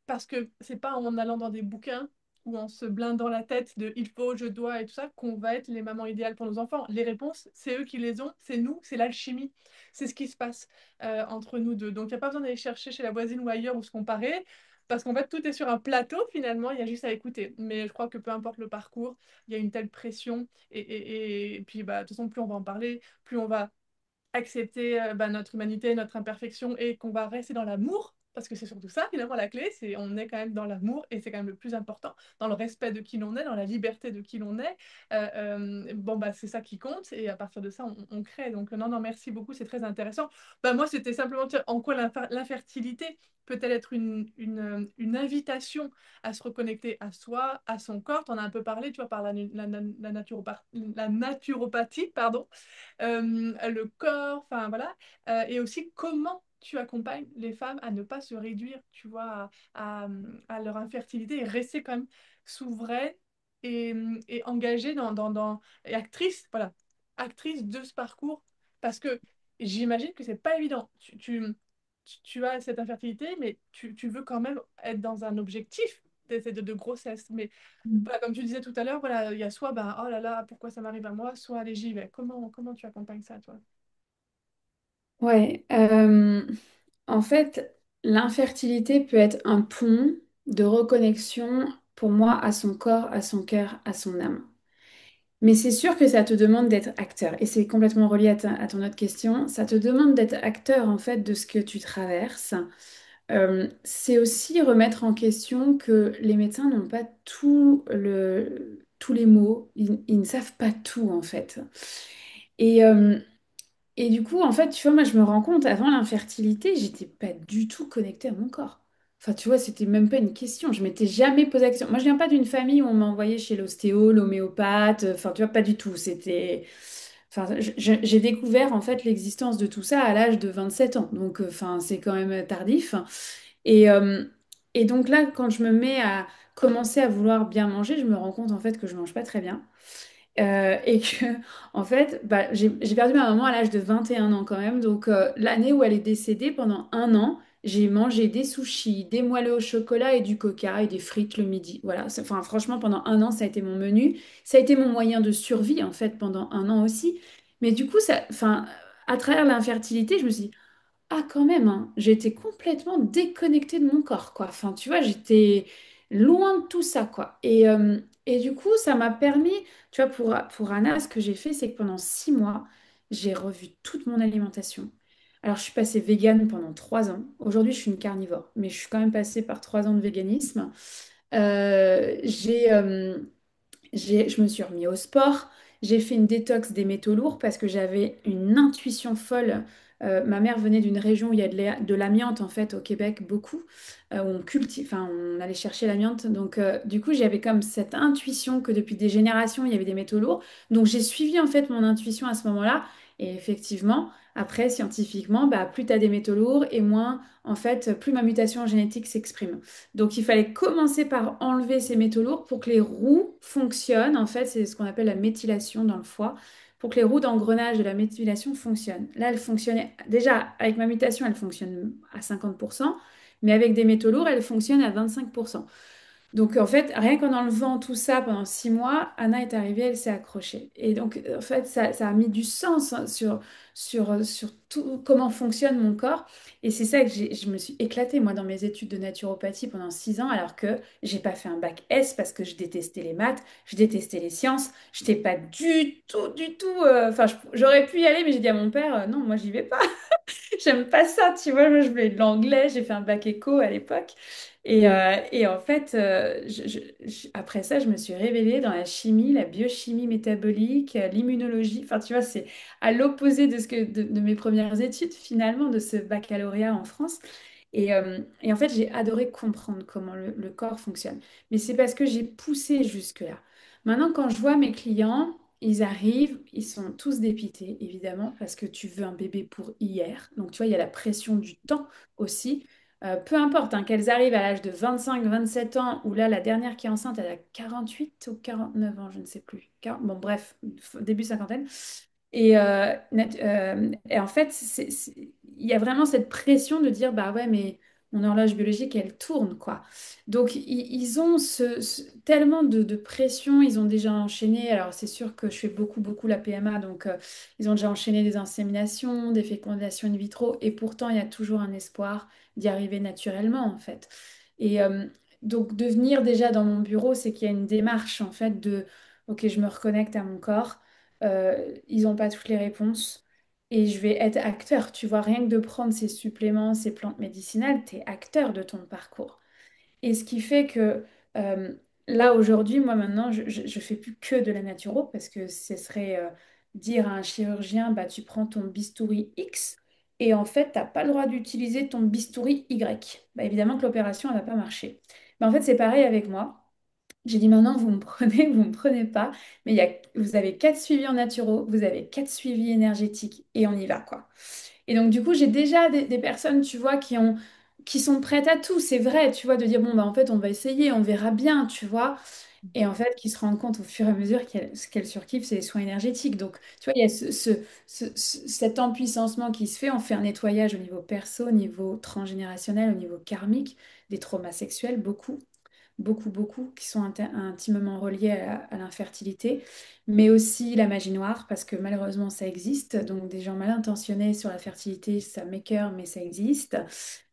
Parce que c'est pas en allant dans des bouquins ou en se blindant la tête de il faut, je dois et tout ça qu'on va être les mamans idéales pour nos enfants. Les réponses, c'est eux qui les ont, c'est nous, c'est l'alchimie, c'est ce qui se passe entre nous deux. Donc il n'y a pas besoin d'aller chercher chez la voisine ou ailleurs ou se comparer. Parce qu'en fait, tout est sur un plateau finalement, il y a juste à écouter. Mais je crois que peu importe le parcours, il y a une telle pression. Et puis, bah, de toute façon, plus on va en parler, plus on va accepter bah, notre humanité, notre imperfection et qu'on va rester dans l'amour, parce que c'est surtout ça finalement la clé, c'est on est quand même dans l'amour et c'est quand même le plus important, dans le respect de qui l'on est, dans la liberté de qui l'on est. Bon bah c'est ça qui compte et à partir de ça on crée. Donc non non merci beaucoup, c'est très intéressant. Bah moi c'était simplement dire en quoi l'infertilité peut-elle être une invitation à se reconnecter à soi, à son corps. Tu en as un peu parlé, tu vois, par la naturopathie, pardon, le corps, enfin voilà, et aussi comment tu accompagnes les femmes à ne pas se réduire, tu vois, à leur infertilité et rester quand même souveraines et engagées et actrices, voilà, actrices de ce parcours, parce que j'imagine que c'est pas évident. Tu as cette infertilité, mais tu veux quand même être dans un objectif de grossesse. Mais voilà, comme tu disais tout à l'heure, voilà, il y a soit ben, oh là là, pourquoi ça m'arrive à moi, soit allez, j'y vais. Comment tu accompagnes ça, toi? Ouais. En fait, l'infertilité peut être un pont de reconnexion pour moi à son corps, à son cœur, à son âme. Mais c'est sûr que ça te demande d'être acteur. Et c'est complètement relié à ton autre question. Ça te demande d'être acteur en fait de ce que tu traverses. C'est aussi remettre en question que les médecins n'ont pas tous les mots. Ils ne savent pas tout en fait. Et, euh, et du coup, en fait, tu vois, moi, je me rends compte, avant l'infertilité, j'étais pas du tout connectée à mon corps. Enfin, tu vois, c'était même pas une question. Je m'étais jamais posé la question. Moi, je viens pas d'une famille où on m'a envoyé chez l'ostéo, l'homéopathe. Enfin, tu vois, pas du tout. C'était... Enfin, j'ai découvert, en fait, l'existence de tout ça à l'âge de 27 ans. Donc, enfin, c'est quand même tardif. Et, euh, et donc là, quand je me mets à commencer à vouloir bien manger, je me rends compte, en fait, que je mange pas très bien. Et que, en fait, bah, j'ai perdu ma maman à l'âge de 21 ans quand même. Donc, l'année où elle est décédée, pendant un an, j'ai mangé des sushis, des moelleux au chocolat et du coca et des frites le midi. Voilà. Enfin, franchement, pendant un an, ça a été mon menu. Ça a été mon moyen de survie, en fait, pendant un an aussi. Mais du coup, enfin, à travers l'infertilité, je me suis dit, ah, quand même, hein, j'étais complètement déconnectée de mon corps, quoi. Enfin, tu vois, j'étais loin de tout ça, quoi. Et du coup, ça m'a permis, tu vois, pour Anna, ce que j'ai fait, c'est que pendant 6 mois, j'ai revu toute mon alimentation. Alors, je suis passée végane pendant 3 ans. Aujourd'hui, je suis une carnivore, mais je suis quand même passée par 3 ans de véganisme. Je me suis remis au sport. J'ai fait une détox des métaux lourds parce que j'avais une intuition folle. Ma mère venait d'une région où il y a de l'amiante en fait au Québec beaucoup, où on cultive, enfin on allait chercher l'amiante. Donc du coup j'avais comme cette intuition que depuis des générations il y avait des métaux lourds. Donc j'ai suivi en fait mon intuition à ce moment-là. Et effectivement, après scientifiquement, bah, plus tu as des métaux lourds et moins en fait plus ma mutation génétique s'exprime. Donc il fallait commencer par enlever ces métaux lourds pour que les roues fonctionnent. En fait, c'est ce qu'on appelle la méthylation dans le foie. Pour que les roues d'engrenage de la méthylation fonctionnent. Là, elle fonctionnait déjà avec ma mutation, elle fonctionne à 50%, mais avec des métaux lourds, elle fonctionne à 25%. Donc, en fait, rien qu'en enlevant tout ça pendant 6 mois, Anna est arrivée, elle s'est accrochée. Et donc, en fait, ça a mis du sens hein, sur tout, comment fonctionne mon corps. Et c'est ça que je me suis éclatée, moi, dans mes études de naturopathie pendant 6 ans, alors que j'ai pas fait un bac S parce que je détestais les maths, je détestais les sciences, je n'étais pas du tout. Enfin, j'aurais pu y aller, mais j'ai dit à mon père, non, moi, j'y vais pas. J'aime pas ça, tu vois. Moi, je voulais de l'anglais, j'ai fait un bac éco à l'époque. Et en fait, après ça, je me suis révélée dans la chimie, la biochimie métabolique, l'immunologie. Enfin, tu vois, c'est à l'opposé de mes premières études, finalement, de ce baccalauréat en France. Et en fait, j'ai adoré comprendre comment le corps fonctionne. Mais c'est parce que j'ai poussé jusque-là. Maintenant, quand je vois mes clients, ils arrivent, ils sont tous dépités, évidemment, parce que tu veux un bébé pour hier. Donc, tu vois, il y a la pression du temps aussi. Peu importe, hein, qu'elles arrivent à l'âge de 25, 27 ans, ou là, la dernière qui est enceinte, elle a 48 ou 49 ans, je ne sais plus. Bon, bref, début cinquantaine. Et en fait, il y a vraiment cette pression de dire, bah ouais, mais mon horloge biologique, elle tourne, quoi. Donc, ils ont tellement de pression, ils ont déjà enchaîné. Alors, c'est sûr que je fais beaucoup, beaucoup la PMA, donc ils ont déjà enchaîné des inséminations, des fécondations in vitro, et pourtant, il y a toujours un espoir d'y arriver naturellement, en fait. Et donc, de venir déjà dans mon bureau, c'est qu'il y a une démarche, en fait, OK, je me reconnecte à mon corps. Ils n'ont pas toutes les réponses. Et je vais être acteur, tu vois, rien que de prendre ces suppléments, ces plantes médicinales, tu es acteur de ton parcours. Et ce qui fait que là, aujourd'hui, moi maintenant, je fais plus que de la naturo parce que ce serait dire à un chirurgien, bah, tu prends ton bistouri X et en fait, tu n'as pas le droit d'utiliser ton bistouri Y. Bah, évidemment que l'opération, elle va pas marcher. Mais en fait, c'est pareil avec moi. J'ai dit maintenant, vous me prenez, vous me prenez pas, mais vous avez 4 suivis en naturo, vous avez 4 suivis énergétiques et on y va, quoi. Et donc, du coup, j'ai déjà des personnes, tu vois, qui sont prêtes à tout. C'est vrai, tu vois, de dire, bon, bah, en fait, on va essayer, on verra bien, tu vois. Et en fait, qui se rendent compte au fur et à mesure ce qu'elles surkiffent, c'est les soins énergétiques. Donc, tu vois, il y a cet empuissancement qui se fait. On fait un nettoyage au niveau perso, au niveau transgénérationnel, au niveau karmique, des traumas sexuels, beaucoup. beaucoup, beaucoup, qui sont intimement reliées à l'infertilité, mais aussi la magie noire, parce que malheureusement ça existe. Donc des gens mal intentionnés sur la fertilité, ça m'écœure, mais ça existe.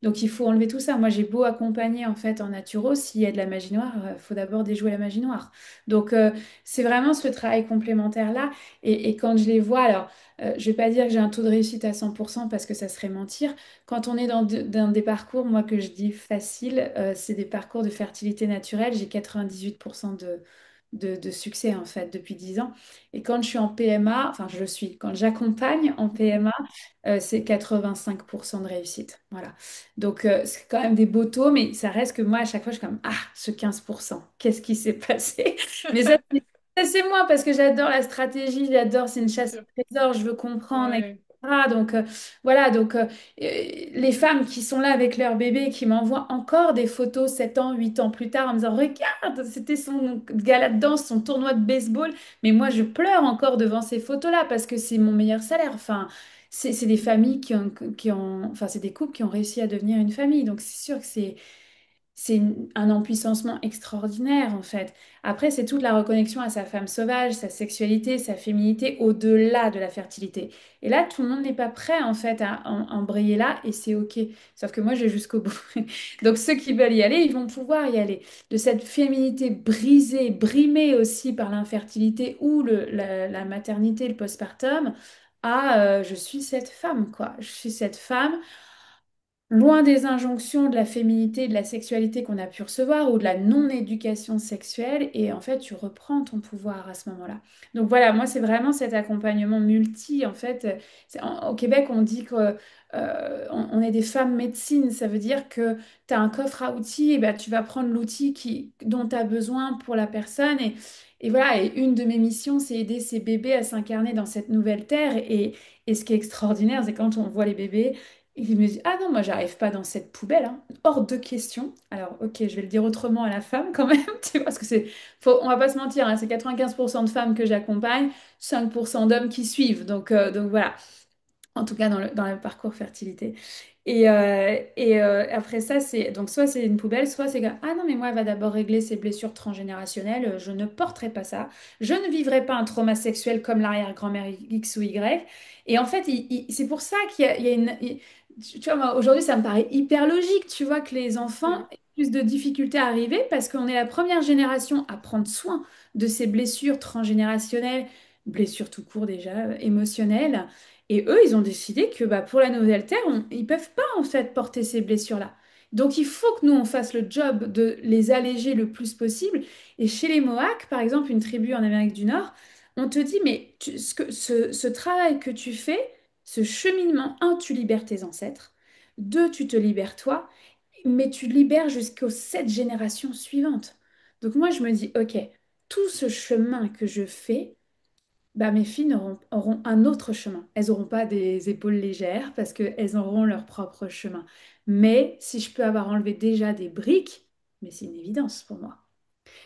Donc il faut enlever tout ça. Moi j'ai beau accompagner en fait en naturo, s'il y a de la magie noire, il faut d'abord déjouer la magie noire. Donc c'est vraiment ce travail complémentaire-là. Et quand je les vois, alors je vais pas dire que j'ai un taux de réussite à 100% parce que ça serait mentir. Quand on est dans des parcours, moi que je dis facile, c'est des parcours de fertilité naturelle, j'ai 98% de succès en fait depuis 10 ans. Et quand je suis en PMA, enfin quand j'accompagne en PMA, c'est 85% de réussite. Voilà. Donc c'est quand même des beaux taux, mais ça reste que moi à chaque fois je suis comme, ah, ce 15%, qu'est-ce qui s'est passé? Mais ça, c'est moi parce que j'adore la stratégie, j'adore, c'est une Bien chasse sûr. au trésor, je veux comprendre, Ouais, etc. Donc voilà, donc les femmes qui sont là avec leur bébé, qui m'envoient encore des photos 7 ans, 8 ans plus tard en me disant, regarde, c'était son gala de danse, son tournoi de baseball, mais moi je pleure encore devant ces photos-là parce que c'est mon meilleur salaire. Enfin, c'est des familles enfin c'est des couples qui ont réussi à devenir une famille, donc c'est sûr que c'est un empuissancement extraordinaire en fait. Après, c'est toute la reconnexion à sa femme sauvage, sa sexualité, sa féminité au-delà de la fertilité. Et là, tout le monde n'est pas prêt en fait à embrayer là et c'est OK. Sauf que moi, je vais jusqu'au bout. Donc ceux qui veulent y aller, ils vont pouvoir y aller. De cette féminité brisée, brimée aussi par l'infertilité ou la maternité, le postpartum, à je suis cette femme, quoi. Je suis cette femme. Loin des injonctions de la féminité, de la sexualité qu'on a pu recevoir ou de la non-éducation sexuelle, et en fait, tu reprends ton pouvoir à ce moment-là. Donc voilà, moi, c'est vraiment cet accompagnement multi. En fait, au Québec, on dit que on est des femmes médecine. Ça veut dire que tu as un coffre à outils, et ben, tu vas prendre l'outil dont tu as besoin pour la personne. Et voilà, et une de mes missions, c'est aider ces bébés à s'incarner dans cette nouvelle terre. Et ce qui est extraordinaire, c'est quand on voit les bébés. Il me dit, ah non, moi, j'arrive pas dans cette poubelle, hein. Hors de question. Alors, ok, je vais le dire autrement à la femme quand même, tu vois, parce que on va pas se mentir, hein, c'est 95% de femmes que j'accompagne, 5% d'hommes qui suivent. Donc voilà, en tout cas dans le parcours fertilité. Et après ça, c'est donc soit c'est une poubelle, soit c'est que, ah non, mais moi, elle va d'abord régler ses blessures transgénérationnelles, je ne porterai pas ça, je ne vivrai pas un trauma sexuel comme l'arrière-grand-mère X ou Y. Et en fait, c'est pour ça qu'il y a tu vois, moi, aujourd'hui, ça me paraît hyper logique, tu vois, que les enfants c'est aient plus de difficultés à arriver parce qu'on est la première génération à prendre soin de ces blessures transgénérationnelles, blessures tout court déjà, émotionnelles. Et eux, ils ont décidé que bah, pour la nouvelle Terre, ils peuvent pas en fait porter ces blessures-là. Donc il faut que nous, on fasse le job de les alléger le plus possible. Et chez les Mohawks, par exemple, une tribu en Amérique du Nord, on te dit, mais ce travail que tu fais, ce cheminement, un, tu libères tes ancêtres, deux, tu te libères toi, mais tu libères jusqu'aux 7 générations suivantes. Donc moi, je me dis, ok, tout ce chemin que je fais, bah, mes filles auront un autre chemin. Elles n'auront pas des épaules légères parce qu'elles auront leur propre chemin. Mais si je peux avoir enlevé déjà des briques, mais c'est une évidence pour moi.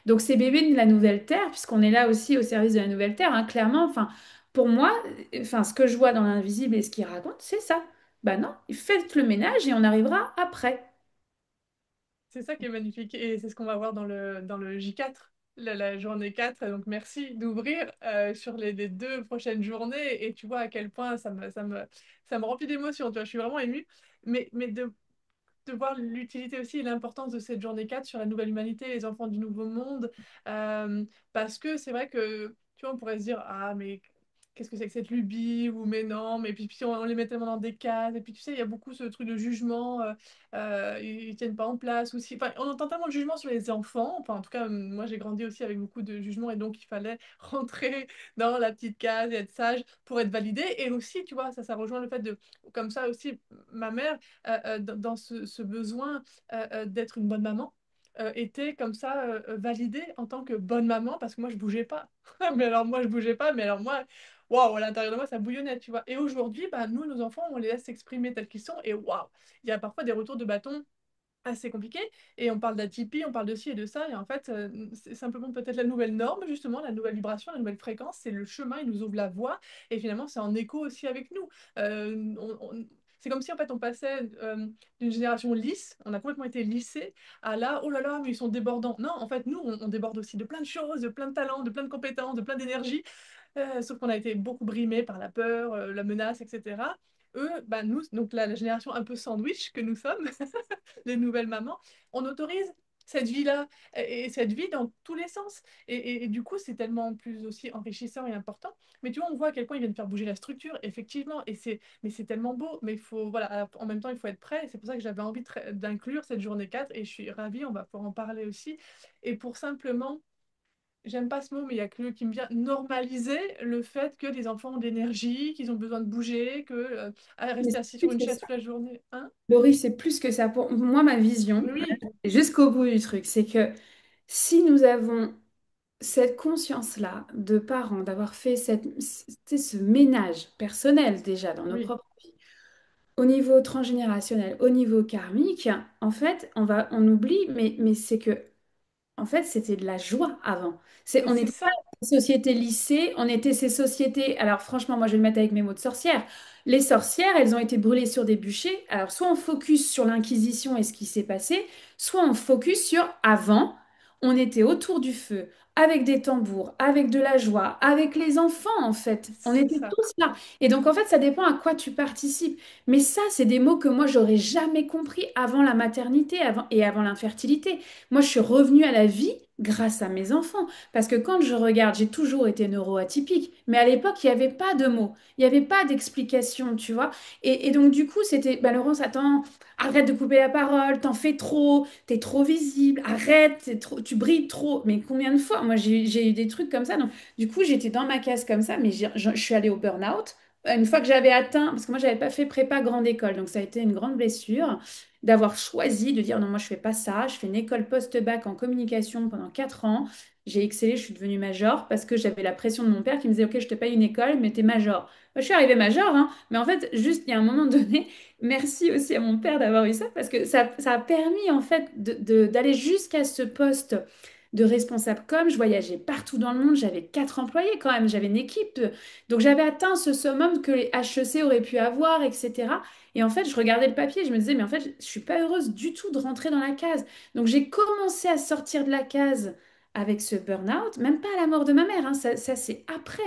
Donc ces bébés de la nouvelle terre, puisqu'on est là aussi au service de la nouvelle terre, hein, clairement, enfin, pour moi, enfin, ce que je vois dans l'invisible et ce qu'ils racontent, c'est ça. Bah non, faites le ménage et on arrivera après. c'est ça qui est magnifique. Et c'est ce qu'on va voir dans le J4, la journée 4. Donc merci d'ouvrir sur les 2 prochaines journées. Et tu vois à quel point ça me remplit d'émotions. Tu vois, je suis vraiment émue. Mais de voir l'utilité aussi et l'importance de cette journée 4 sur la nouvelle humanité, les enfants du nouveau monde. Parce que c'est vrai que, tu vois, on pourrait se dire, ah, mais qu'est-ce que c'est que cette lubie? Ou mais non, mais puis on les met tellement dans des cases. Et puis tu sais, il y a beaucoup ce truc de jugement, ils tiennent pas en place aussi. Enfin, on entend tellement de jugement sur les enfants. Enfin, en tout cas, moi j'ai grandi aussi avec beaucoup de jugement et donc il fallait rentrer dans la petite case et être sage pour être validé. Et aussi, tu vois, ça rejoint le fait de, comme ça aussi, ma mère dans ce besoin d'être une bonne maman, était comme ça validée en tant que bonne maman parce que moi je bougeais pas. Mais alors moi je bougeais pas, mais alors moi, waouh, à l'intérieur de moi ça bouillonnait, tu vois. Et aujourd'hui, bah, nous, nos enfants, on les laisse s'exprimer tels qu'ils sont et waouh, il y a parfois des retours de bâton assez compliqués et on parle d'atypie, on parle de ci et de ça et en fait c'est simplement peut-être la nouvelle norme justement, la nouvelle vibration, la nouvelle fréquence, c'est le chemin, il nous ouvre la voie et finalement c'est en écho aussi avec nous. c'est comme si en fait on passait d'une génération lisse, on a complètement été lissé, à là, oh là là, mais ils sont débordants. Non, en fait, nous, on déborde aussi de plein de choses, de plein de talents, de plein de compétences, de plein d'énergie, sauf qu'on a été beaucoup brimés par la peur, la menace, etc. Eux, bah, nous, donc la génération un peu sandwich que nous sommes, les nouvelles mamans, on autorise cette vie-là et cette vie dans tous les sens. Et du coup, c'est tellement plus aussi enrichissant et important. Mais tu vois, on voit à quel point ils viennent faire bouger la structure, effectivement. Mais c'est tellement beau. Mais il faut, voilà, en même temps, il faut être prêt. C'est pour ça que j'avais envie d'inclure cette journée 4 et je suis ravie, on va pouvoir en parler aussi. Et pour simplement, j'aime pas ce mot, mais il y a que le qui me vient, normaliser le fait que les enfants ont de l'énergie, qu'ils ont besoin de bouger, que Mais rester c'est assis sur plus une que chaise ça. toute la journée. Hein? Laurie, c'est plus que ça. Pour moi, ma vision, Oui, jusqu'au bout du truc, c'est que si nous avons cette conscience-là de parents, d'avoir fait ce ménage personnel déjà dans nos oui, propres vies, au niveau transgénérationnel, au niveau karmique, en fait, on oublie, mais c'est que en fait, c'était de la joie avant. mais On c'est n'était pas ça. ces sociétés lycées, on était ces sociétés. Alors, franchement, moi, je vais le mettre avec mes mots de sorcière. Les sorcières, elles ont été brûlées sur des bûchers. Alors, soit on focus sur l'Inquisition et ce qui s'est passé, soit on focus sur avant. On était autour du feu, avec des tambours, avec de la joie, avec les enfants, en fait. On C'est était ça. tous là. Et donc, en fait, ça dépend à quoi tu participes. Mais ça, c'est des mots que moi, j'aurais jamais compris avant la maternité et avant l'infertilité. Moi, je suis revenue à la vie grâce à mes enfants. Parce que quand je regarde, j'ai toujours été neuroatypique. Mais à l'époque, il n'y avait pas de mots. Il n'y avait pas d'explication, tu vois. Et donc, du coup, c'était, bah, Laurence, attends, arrête de couper la parole, t'en fais trop, t'es trop visible, arrête, tu brilles trop. Mais combien de fois? Moi, j'ai eu des trucs comme ça. Donc, du coup, j'étais dans ma case comme ça, mais je suis allée au burn-out. Une fois que j'avais atteint, parce que moi, j'avais pas fait prépa grande école, donc ça a été une grande blessure d'avoir choisi de dire non, moi je fais pas ça, je fais une école post-bac en communication pendant 4 ans. J'ai excellé, je suis devenue major parce que j'avais la pression de mon père qui me disait ok, je te paye une école, mais t'es major. Moi, je suis arrivée major, hein, mais en fait, juste il y a un moment donné, merci aussi à mon père d'avoir eu ça parce que ça a permis en fait d'aller jusqu'à ce poste de responsable com. Je voyageais partout dans le monde, j'avais 4 employés quand même, j'avais une équipe. Donc j'avais atteint ce summum que les HEC auraient pu avoir, etc. Et en fait, je regardais le papier, je me disais, mais en fait, je suis pas heureuse du tout de rentrer dans la case. Donc, j'ai commencé à sortir de la case avec ce burn-out, même pas à la mort de ma mère, hein, ça, c'est après.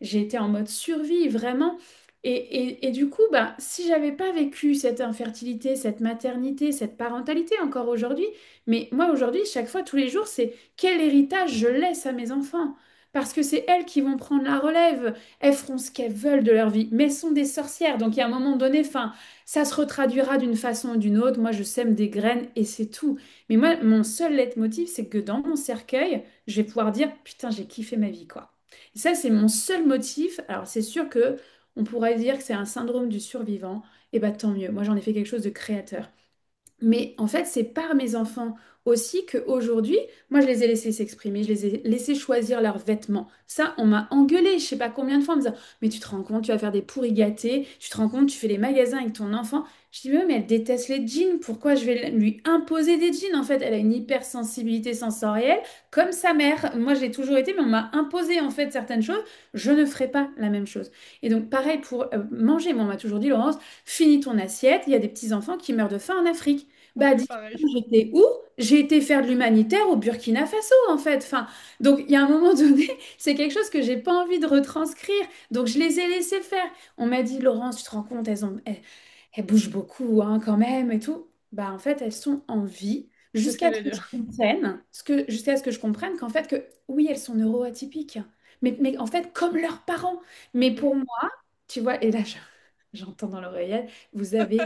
J'ai été en mode survie, vraiment. Et du coup, bah, si j'avais pas vécu cette infertilité, cette maternité, cette parentalité encore aujourd'hui, mais moi aujourd'hui, chaque fois, tous les jours, c'est quel héritage je laisse à mes enfants? Parce que c'est elles qui vont prendre la relève. Elles feront ce qu'elles veulent de leur vie, mais elles sont des sorcières. Donc, il y a un moment donné, enfin, ça se retraduira d'une façon ou d'une autre. Moi, je sème des graines et c'est tout. Mais moi, mon seul leitmotiv, c'est que dans mon cercueil, je vais pouvoir dire, putain, j'ai kiffé ma vie, quoi. Et ça, c'est mon seul motif. Alors, c'est sûr que on pourrait dire que c'est un syndrome du survivant. Et bah, tant mieux. Moi, j'en ai fait quelque chose de créateur. Mais en fait, c'est par mes enfants aussi qu'aujourd'hui, moi, je les ai laissés s'exprimer, je les ai laissés choisir leurs vêtements. Ça, on m'a engueulé, je sais pas combien de fois, en me disant, mais tu te rends compte, tu vas faire des pourris gâtés, tu te rends compte, tu fais les magasins avec ton enfant. Je dis, mais elle déteste les jeans, pourquoi je vais lui imposer des jeans? En fait, elle a une hypersensibilité sensorielle, comme sa mère. Moi, j'ai toujours été, mais on m'a imposé, en fait, certaines choses. Je ne ferai pas la même chose. Et donc, pareil pour manger. Moi, on m'a toujours dit, Laurence, finis ton assiette. Il y a des petits-enfants qui meurent de faim en Afrique. Bah, Oui, dis, pareil. j'étais où? J'ai été faire de l'humanitaire au Burkina Faso, en fait. Enfin, donc, il y a un moment donné, c'est quelque chose que j'ai pas envie de retranscrire. Donc, je les ai laissés faire. On m'a dit, Laurence, tu te rends compte, elles bougent beaucoup, hein, quand même, et tout. Bah, en fait, elles sont en vie C'est ce que j'allais dire. jusqu'à ce que je comprenne qu'en fait, que oui, elles sont neuroatypiques. Mais en fait, comme leurs parents. Mais Oui. pour moi, tu vois, et là, j'entends dans l'oreillette, vous avez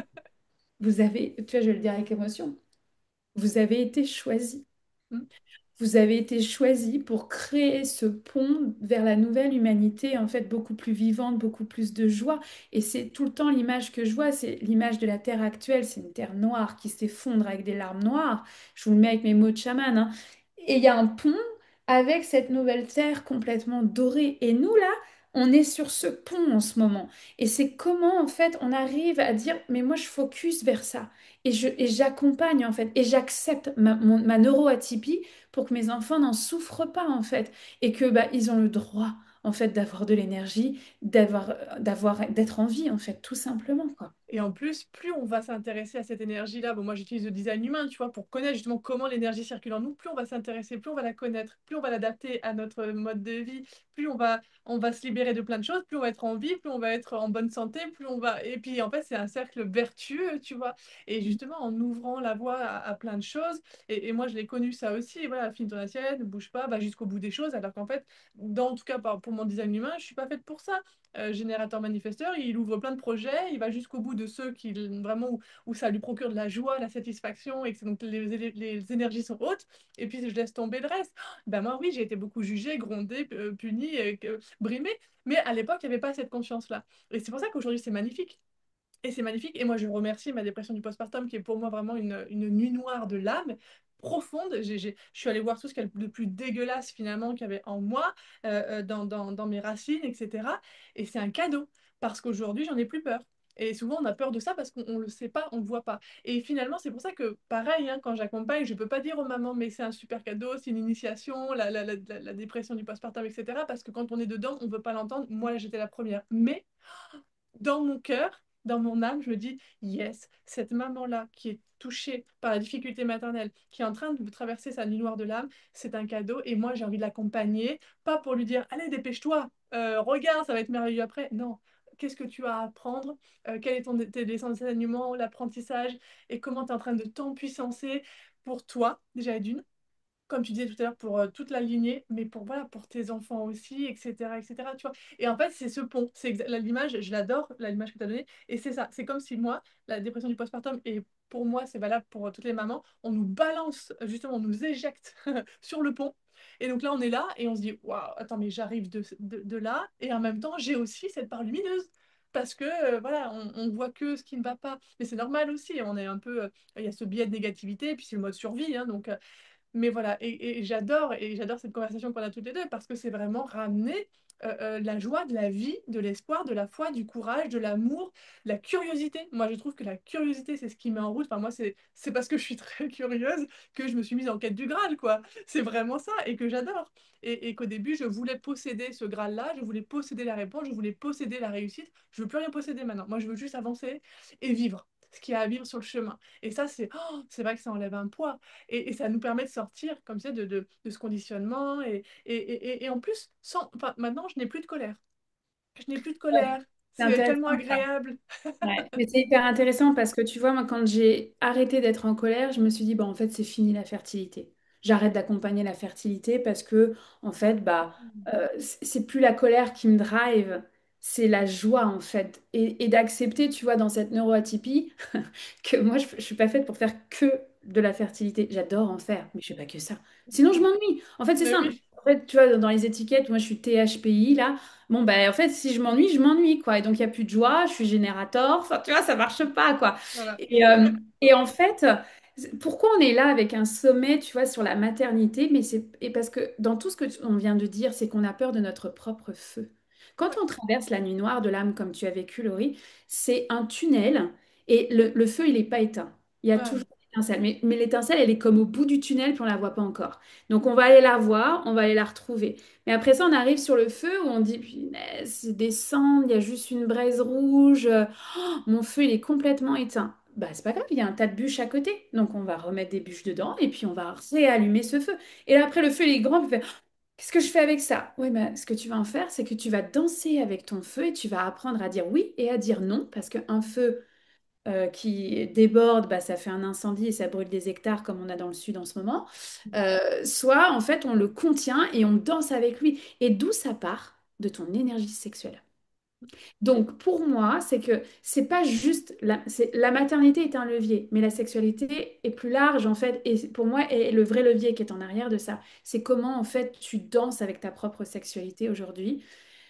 tu vois, je vais le dire avec émotion, vous avez été choisi. Mm. Vous avez été choisi pour créer ce pont vers la nouvelle humanité, en fait, beaucoup plus vivante, beaucoup plus de joie. Et c'est tout le temps l'image que je vois, c'est l'image de la Terre actuelle, c'est une Terre noire qui s'effondre avec des larmes noires. Je vous le mets avec mes mots de chaman, hein. Et il y a un pont avec cette nouvelle Terre complètement dorée. Et nous, là, on est sur ce pont en ce moment. Et c'est comment, en fait, on arrive à dire, mais moi, je focus vers ça. Et j'accompagne, en fait, et j'accepte ma neuroatypie pour que mes enfants n'en souffrent pas en fait et que bah, ils ont le droit en fait d'avoir de l'énergie, d'être en vie en fait tout simplement quoi. Et en plus, plus on va s'intéresser à cette énergie-là, bon, moi j'utilise le design humain, tu vois, pour connaître justement comment l'énergie circule en nous, plus on va s'intéresser, plus on va la connaître, plus on va l'adapter à notre mode de vie, plus on va se libérer de plein de choses, plus on va être en vie, plus on va être en bonne santé, plus on va... Et puis en fait, c'est un cercle vertueux, tu vois. Et justement, en ouvrant la voie à plein de choses, et moi je l'ai connu ça aussi, voilà, finis ton assiette, ne bouge pas, va jusqu'au bout des choses, alors qu'en fait, en tout cas pour mon design humain, je suis pas faite pour ça. Générateur manifesteur, il ouvre plein de projets, il va jusqu'au bout de ceux qui vraiment où ça lui procure de la joie, la satisfaction et que donc les énergies sont hautes. Et puis je laisse tomber le reste. Ben moi oui, j'ai été beaucoup jugée, grondée, punie, brimée, mais à l'époque il n'y avait pas cette conscience-là. Et c'est pour ça qu'aujourd'hui c'est magnifique. Et c'est magnifique. Et moi, je remercie ma dépression du postpartum, qui est pour moi vraiment une nuit noire de l'âme profonde. Je suis allée voir tout ce qu'il y a de plus dégueulasse finalement qu'il y avait en moi, dans mes racines, etc. Et c'est un cadeau, parce qu'aujourd'hui, j'en ai plus peur. Et souvent, on a peur de ça parce qu'on ne le sait pas, on ne le voit pas. Et finalement, c'est pour ça que, pareil, hein, quand j'accompagne, je ne peux pas dire aux mamans, mais c'est un super cadeau, c'est une initiation, la dépression du postpartum, etc. Parce que quand on est dedans, on ne veut pas l'entendre. Moi, j'étais la première. Mais dans mon cœur, dans mon âme, je me dis, yes, cette maman-là qui est touchée par la difficulté maternelle, qui est en train de traverser sa nuit noire de l'âme, c'est un cadeau et moi j'ai envie de l'accompagner, pas pour lui dire, allez, dépêche-toi, regarde, ça va être merveilleux après. Non, qu'est-ce que tu as à apprendre, quel est tes enseignements, l'apprentissage et comment tu es en train de t'empuissancer pour toi, déjà d'une, comme tu disais tout à l'heure, pour toute la lignée, mais pour, voilà, pour tes enfants aussi, etc., etc., tu vois. Et en fait, c'est ce pont. L'image, je l'adore, l'image que tu as donnée. Et c'est ça. C'est comme si moi, la dépression du postpartum, et pour moi, c'est valable pour toutes les mamans, on nous balance, justement, on nous éjecte sur le pont. Et donc là, on est là et on se dit, waouh, attends, mais j'arrive de là. Et en même temps, j'ai aussi cette part lumineuse. Parce que voilà, on voit que ce qui ne va pas. Mais c'est normal aussi, on est un peu. Il y a ce biais de négativité, et puis c'est le mode survie. Hein, donc, mais voilà, et j'adore cette conversation qu'on a toutes les deux parce que c'est vraiment ramener la joie de la vie, de l'espoir, de la foi, du courage, de l'amour, la curiosité. Moi, je trouve que la curiosité, c'est ce qui met en route. Enfin, moi, c'est parce que je suis très curieuse que je me suis mise en quête du Graal, quoi. C'est vraiment ça, et que j'adore. Et qu'au début, je voulais posséder ce Graal-là, je voulais posséder la réponse, je voulais posséder la réussite. Je veux plus rien posséder maintenant. Moi, je veux juste avancer et vivre ce qu'il y a à vivre sur le chemin. Et ça, c'est vrai que ça enlève un poids. Et ça nous permet de sortir comme ça de ce conditionnement. Et en plus, enfin, maintenant, je n'ai plus de colère. Je n'ai plus de Ouais, colère. c'est C'est intéressant tellement ça. agréable. Ouais. Mais c'est hyper intéressant parce que tu vois, moi, quand j'ai arrêté d'être en colère, je me suis dit, bah, en fait, c'est fini la fertilité. J'arrête d'accompagner la fertilité parce que, en fait, bah, c'est plus la colère qui me drive, c'est la joie, en fait. Et d'accepter, tu vois, dans cette neuroatypie, que moi, je suis pas faite pour faire que de la fertilité. J'adore en faire, mais je fais pas que ça. Sinon, je m'ennuie. En fait, c'est Mais simple. oui, En fait, tu vois, dans les étiquettes, moi, je suis THPI, là. Bon, ben, en fait, si je m'ennuie, quoi. Et donc, il n'y a plus de joie, je suis générateur. Enfin, tu vois, ça marche pas, quoi. voilà. Et en fait, pourquoi on est là avec un sommet, tu vois, sur la maternité? Mais parce que dans tout ce que on vient de dire, c'est qu'on a peur de notre propre feu. Quand Ouais, on traverse la nuit noire de l'âme, comme tu as vécu, Laurie, c'est un tunnel et le feu, il n'est pas éteint. Il y a ouais, toujours l'étincelle. Mais l'étincelle, elle est comme au bout du tunnel, puis on ne la voit pas encore. Donc, on va aller la voir, on va aller la retrouver. Mais après ça, on arrive sur le feu où on dit, punaise, c'est descendre, il y a juste une braise rouge. Mon feu, il est complètement éteint. Bah, c'est pas grave, il y a un tas de bûches à côté. Donc, on va remettre des bûches dedans et puis on va réallumer ce feu. Et là, après, le feu, il est grand, puis on fait, qu'est-ce que je fais avec ça? Oui, mais ce que tu vas en faire, c'est que tu vas danser avec ton feu et tu vas apprendre à dire oui et à dire non, parce qu'un feu qui déborde, bah, ça fait un incendie et ça brûle des hectares comme on a dans le sud en ce moment. Soit, en fait, on le contient et on danse avec lui. Et d'où ça part? De ton énergie sexuelle. Donc, pour moi, c'est que c'est pas juste la maternité est un levier, mais la sexualité est plus large en fait. Et pour moi, est le vrai levier qui est en arrière de ça, c'est comment en fait tu danses avec ta propre sexualité aujourd'hui.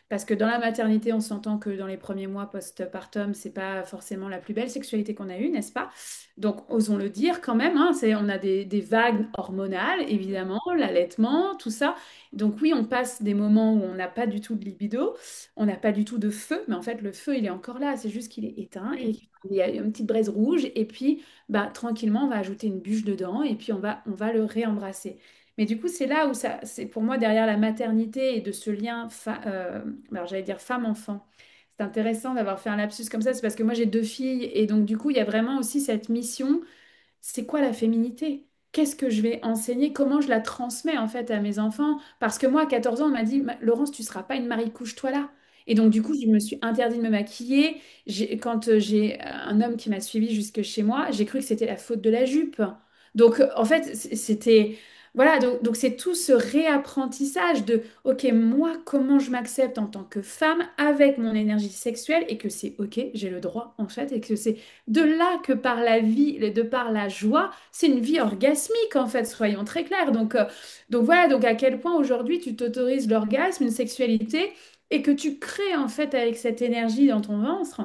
Parce que dans la maternité, on s'entend que dans les premiers mois postpartum, c'est pas forcément la plus belle sexualité qu'on a eue, n'est-ce pas? Donc, osons le dire quand même, hein, on a des vagues hormonales, évidemment, l'allaitement, tout ça. Donc oui, on passe des moments où on n'a pas du tout de libido, on n'a pas du tout de feu, mais en fait, le feu, il est encore là, c'est juste qu'il est éteint et oui, il y a une petite braise rouge, et puis bah, tranquillement, on va ajouter une bûche dedans, et puis on va le réembrasser. Mais du coup, c'est là où c'est pour moi derrière la maternité et de ce lien, alors j'allais dire femme-enfant, c'est intéressant d'avoir fait un lapsus comme ça, c'est parce que moi j'ai deux filles et donc du coup il y a vraiment aussi cette mission, c'est quoi la féminité? Qu'est-ce que je vais enseigner? Comment je la transmets en fait à mes enfants? Parce que moi à 14 ans on m'a dit, Laurence, tu seras pas une Marie, couche-toi là. Et donc du coup je me suis interdit de me maquiller. Quand j'ai un homme qui m'a suivi jusque chez moi, j'ai cru que c'était la faute de la jupe. Donc en fait c'était... Voilà, donc c'est tout ce réapprentissage de, ok, moi, comment je m'accepte en tant que femme avec mon énergie sexuelle et que c'est ok, j'ai le droit en fait, et que c'est de là que par la vie, de par la joie, c'est une vie orgasmique en fait, soyons très clairs. Donc voilà, donc à quel point aujourd'hui tu t'autorises l'orgasme, une sexualité, et que tu crées en fait avec cette énergie dans ton ventre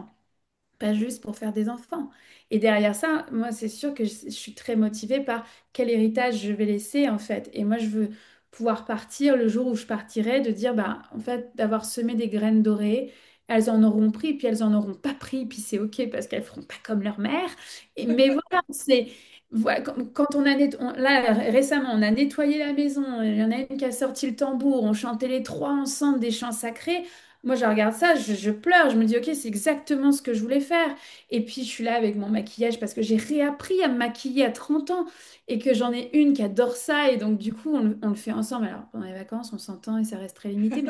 pas juste pour faire des enfants. Et derrière ça, moi, c'est sûr que je suis très motivée par quel héritage je vais laisser, en fait. Et moi, je veux pouvoir partir le jour où je partirai, de dire, bah, en fait, d'avoir semé des graines dorées, elles en auront pris, puis elles en auront pas pris, puis c'est OK parce qu'elles feront pas comme leur mère. Mais voilà, c'est... Voilà, quand on a là récemment on a nettoyé la maison, il y en a une qui a sorti le tambour, on chantait les trois ensemble des chants sacrés. Moi, je regarde ça, je pleure, je me dis, ok, c'est exactement ce que je voulais faire. Et puis, je suis là avec mon maquillage parce que j'ai réappris à me maquiller à 30 ans et que j'en ai une qui adore ça. Et donc, du coup, on le fait ensemble. Alors, pendant les vacances, on s'entend et ça reste très limité.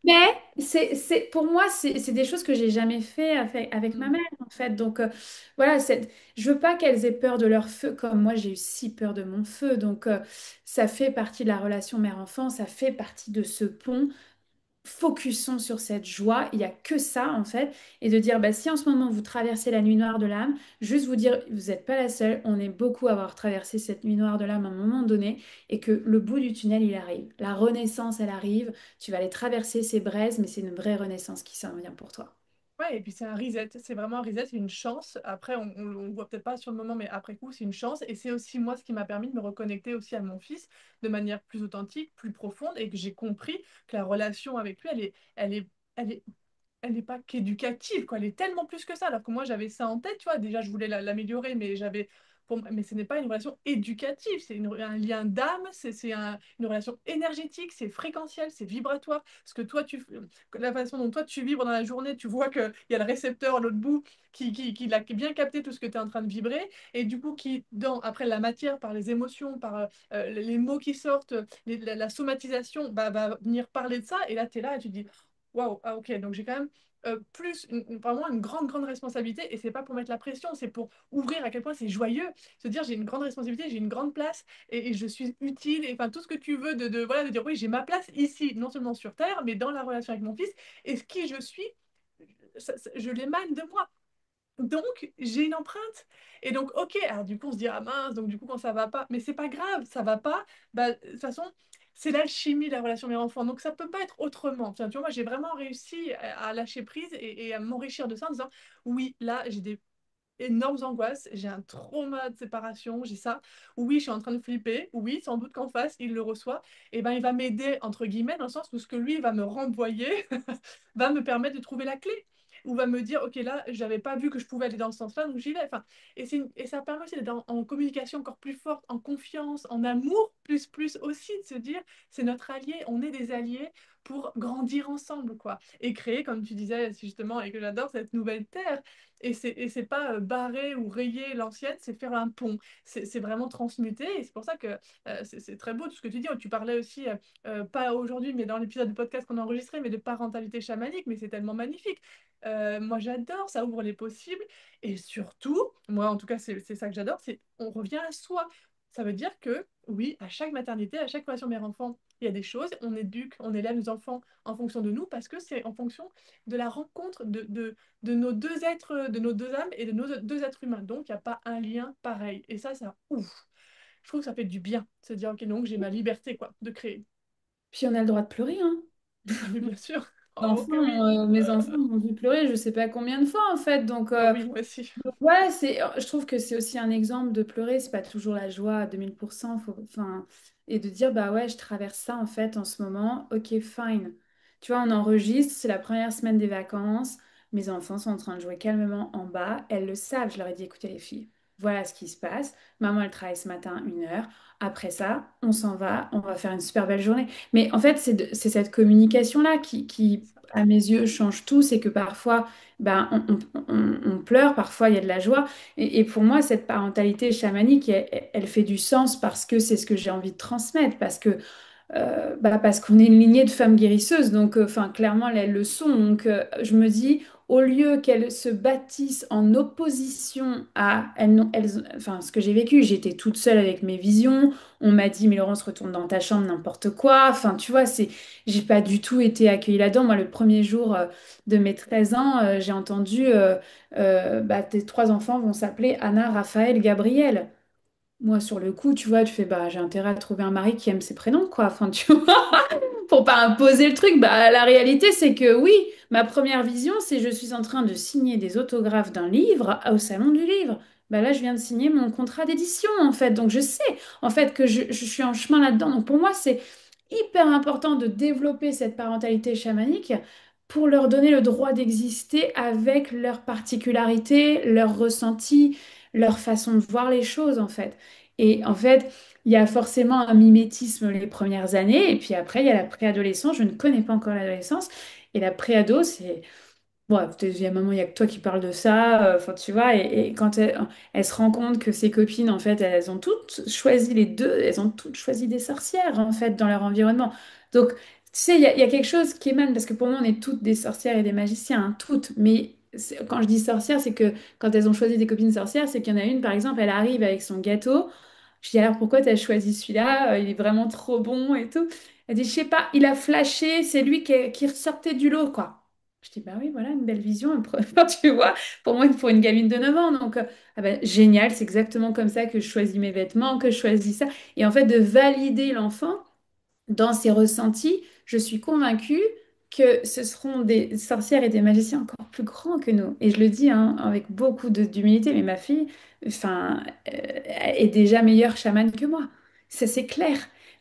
Mais pour moi, c'est des choses que j'ai jamais fait avec ma Mm. mère, en fait. Donc, voilà, je veux pas qu'elles aient peur de leur feu comme moi, j'ai eu si peur de mon feu. Donc, ça fait partie de la relation mère-enfant, ça fait partie de ce pont focusons sur cette joie, il n'y a que ça en fait, et de dire bah, si en ce moment vous traversez la nuit noire de l'âme, juste vous dire vous n'êtes pas la seule, on est beaucoup à avoir traversé cette nuit noire de l'âme à un moment donné, et que le bout du tunnel il arrive, la renaissance elle arrive, tu vas aller traverser ces braises, mais c'est une vraie renaissance qui s'en vient pour toi. Ouais, et puis c'est un reset, c'est vraiment un reset, c'est une chance. Après, on le voit peut-être pas sur le moment, mais après coup, c'est une chance. Et c'est aussi moi ce qui m'a permis de me reconnecter aussi à mon fils de manière plus authentique, plus profonde, et que j'ai compris que la relation avec lui, elle est, elle n'est pas qu'éducative, quoi. Elle est tellement plus que ça. Alors que moi, j'avais ça en tête, tu vois. Déjà, je voulais l'améliorer, mais mais ce n'est pas une relation éducative. C'est un lien d'âme, une relation énergétique, c'est fréquentiel, c'est vibratoire. Parce que toi, la façon dont toi tu vibres dans la journée, tu vois qu'il y a le récepteur à l'autre bout qui l'a bien capté tout ce que tu es en train de vibrer. Et du coup, après la matière, par les émotions, par les mots qui sortent, la somatisation, va venir parler de ça. Et là, tu es là et tu te dis, waouh, ah ok, donc j'ai quand même vraiment une grande, grande responsabilité, et c'est pas pour mettre la pression, c'est pour ouvrir à quel point c'est joyeux, se dire j'ai une grande responsabilité, j'ai une grande place, et je suis utile, et enfin tout ce que tu veux voilà, de dire oui, j'ai ma place ici, non seulement sur Terre, mais dans la relation avec mon fils, et qui je suis, je l'émane de moi. Donc, j'ai une empreinte. Et donc, ok, alors du coup, on se dit, ah mince, donc du coup, quand ça va pas, mais c'est pas grave, ça va pas, bah, de toute façon, c'est l'alchimie, la relation mère-enfant. Donc, ça peut pas être autrement. Enfin, tu vois, moi, j'ai vraiment réussi à lâcher prise et à m'enrichir de ça en disant, oui, là, j'ai des énormes angoisses, j'ai un trauma de séparation, j'ai ça. Oui, je suis en train de flipper. Oui, sans doute qu'en face, il le reçoit. Et ben, il va m'aider, entre guillemets, dans le sens où ce que lui va me renvoyer va me permettre de trouver la clé. Ou va me dire, OK, là, j'avais pas vu que je pouvais aller dans ce sens-là, donc j'y vais. Enfin, et ça permet aussi d'être en communication encore plus forte, en confiance, en amour, plus aussi, de se dire, c'est notre allié, on est des alliés pour grandir ensemble, quoi. Et créer, comme tu disais, justement, et que j'adore, cette nouvelle terre. Et c'est pas barrer ou rayer l'ancienne, c'est faire un pont. C'est vraiment transmuter. Et c'est pour ça que c'est très beau tout ce que tu dis. Tu parlais aussi, pas aujourd'hui, mais dans l'épisode de podcast qu'on a enregistré, mais de parentalité chamanique. Mais c'est tellement magnifique. Moi, j'adore, ça ouvre les possibles. Et surtout, moi, en tout cas, c'est ça que j'adore, c'est on revient à soi. Ça veut dire que, oui, à chaque maternité, à chaque relation mère-enfant, il y a des choses. On éduque, on élève nos enfants en fonction de nous parce que c'est en fonction de la rencontre de nos deux êtres, de nos deux âmes et de nos deux êtres humains. Donc, il n'y a pas un lien pareil. Et ça, ouf. Je trouve que ça fait du bien, se dire, ok, donc j'ai ma liberté, quoi, de créer. Puis on a le droit de pleurer, hein. Ah, mais bien sûr. Oh, que oui. Mes enfants m'ont vu pleurer je sais pas combien de fois en fait, donc Ah oui, moi aussi. ouais, je trouve que c'est aussi un exemple de pleurer, c'est pas toujours la joie à 2000%, enfin, et de dire, bah ouais, je traverse ça en fait en ce moment, ok, fine. Tu vois, on enregistre, c'est la première semaine des vacances, mes enfants sont en train de jouer calmement en bas, elles le savent, je leur ai dit, écoutez les filles. voilà ce qui se passe. Maman, elle travaille ce matin 1 heure. Après ça, on s'en va, on va faire une super belle journée. Mais en fait, c'est cette communication-là qui, à mes yeux, change tout. C'est que parfois, ben, on pleure, parfois, il y a de la joie. Et pour moi, cette parentalité chamanique, elle fait du sens parce que c'est ce que j'ai envie de transmettre. Parce qu'on est une lignée de femmes guérisseuses, donc enfin clairement elles le sont. Donc je me dis, au lieu qu'elles se bâtissent en opposition à enfin ce que j'ai vécu, j'étais toute seule avec mes visions. On m'a dit, mais Laurence, retourne dans ta chambre, n'importe quoi. Enfin, tu vois, j'ai pas du tout été accueillie là-dedans. Moi, le premier jour de mes 13 ans, j'ai entendu, tes 3 enfants vont s'appeler Anna, Raphaël, Gabriel. Moi, sur le coup, tu vois, tu fais, bah, j'ai intérêt à trouver un mari qui aime ses prénoms, quoi. Enfin, tu vois, pour pas imposer le truc. Bah, la réalité, c'est que oui, ma première vision, c'est je suis en train de signer des autographes d'un livre au Salon du Livre. Bah, là, je viens de signer mon contrat d'édition, en fait. Donc, je sais, en fait, que je suis en chemin là-dedans. Donc, pour moi, c'est hyper important de développer cette parentalité chamanique pour leur donner le droit d'exister avec leurs particularités, leurs ressentis, leur façon de voir les choses, en fait. Et en fait, il y a forcément un mimétisme les premières années, et puis après, il y a la préadolescence. Je ne connais pas encore l'adolescence. Et la préado, c'est bon, peut-être il y a un moment, il y a que toi qui parles de ça. Enfin, tu vois, et quand elle se rend compte que ses copines, en fait, elles ont toutes choisi les deux, elles ont toutes choisi des sorcières, en fait, dans leur environnement. Donc, tu sais, il y a quelque chose qui émane, parce que pour moi, on est toutes des sorcières et des magiciens, hein, toutes. Mais quand je dis sorcières, c'est que quand elles ont choisi des copines sorcières, c'est qu'il y en a une, par exemple, elle arrive avec son gâteau. Je dis alors pourquoi tu as choisi celui-là? Il est vraiment trop bon et tout. Elle dit, je sais pas, il a flashé, c'est lui qui ressortait du lot, quoi. Je dis, bah oui, voilà, une belle vision. Enfin, tu vois, pour moi, il faut une gamine de 9 ans. Donc, ah bah, génial, c'est exactement comme ça que je choisis mes vêtements, que je choisis ça. Et en fait, de valider l'enfant dans ses ressentis, je suis convaincue que ce seront des sorcières et des magiciens encore plus grands que nous. Et je le dis hein, avec beaucoup d'humilité, mais ma fille, enfin, est déjà meilleure chamane que moi. Ça, c'est clair.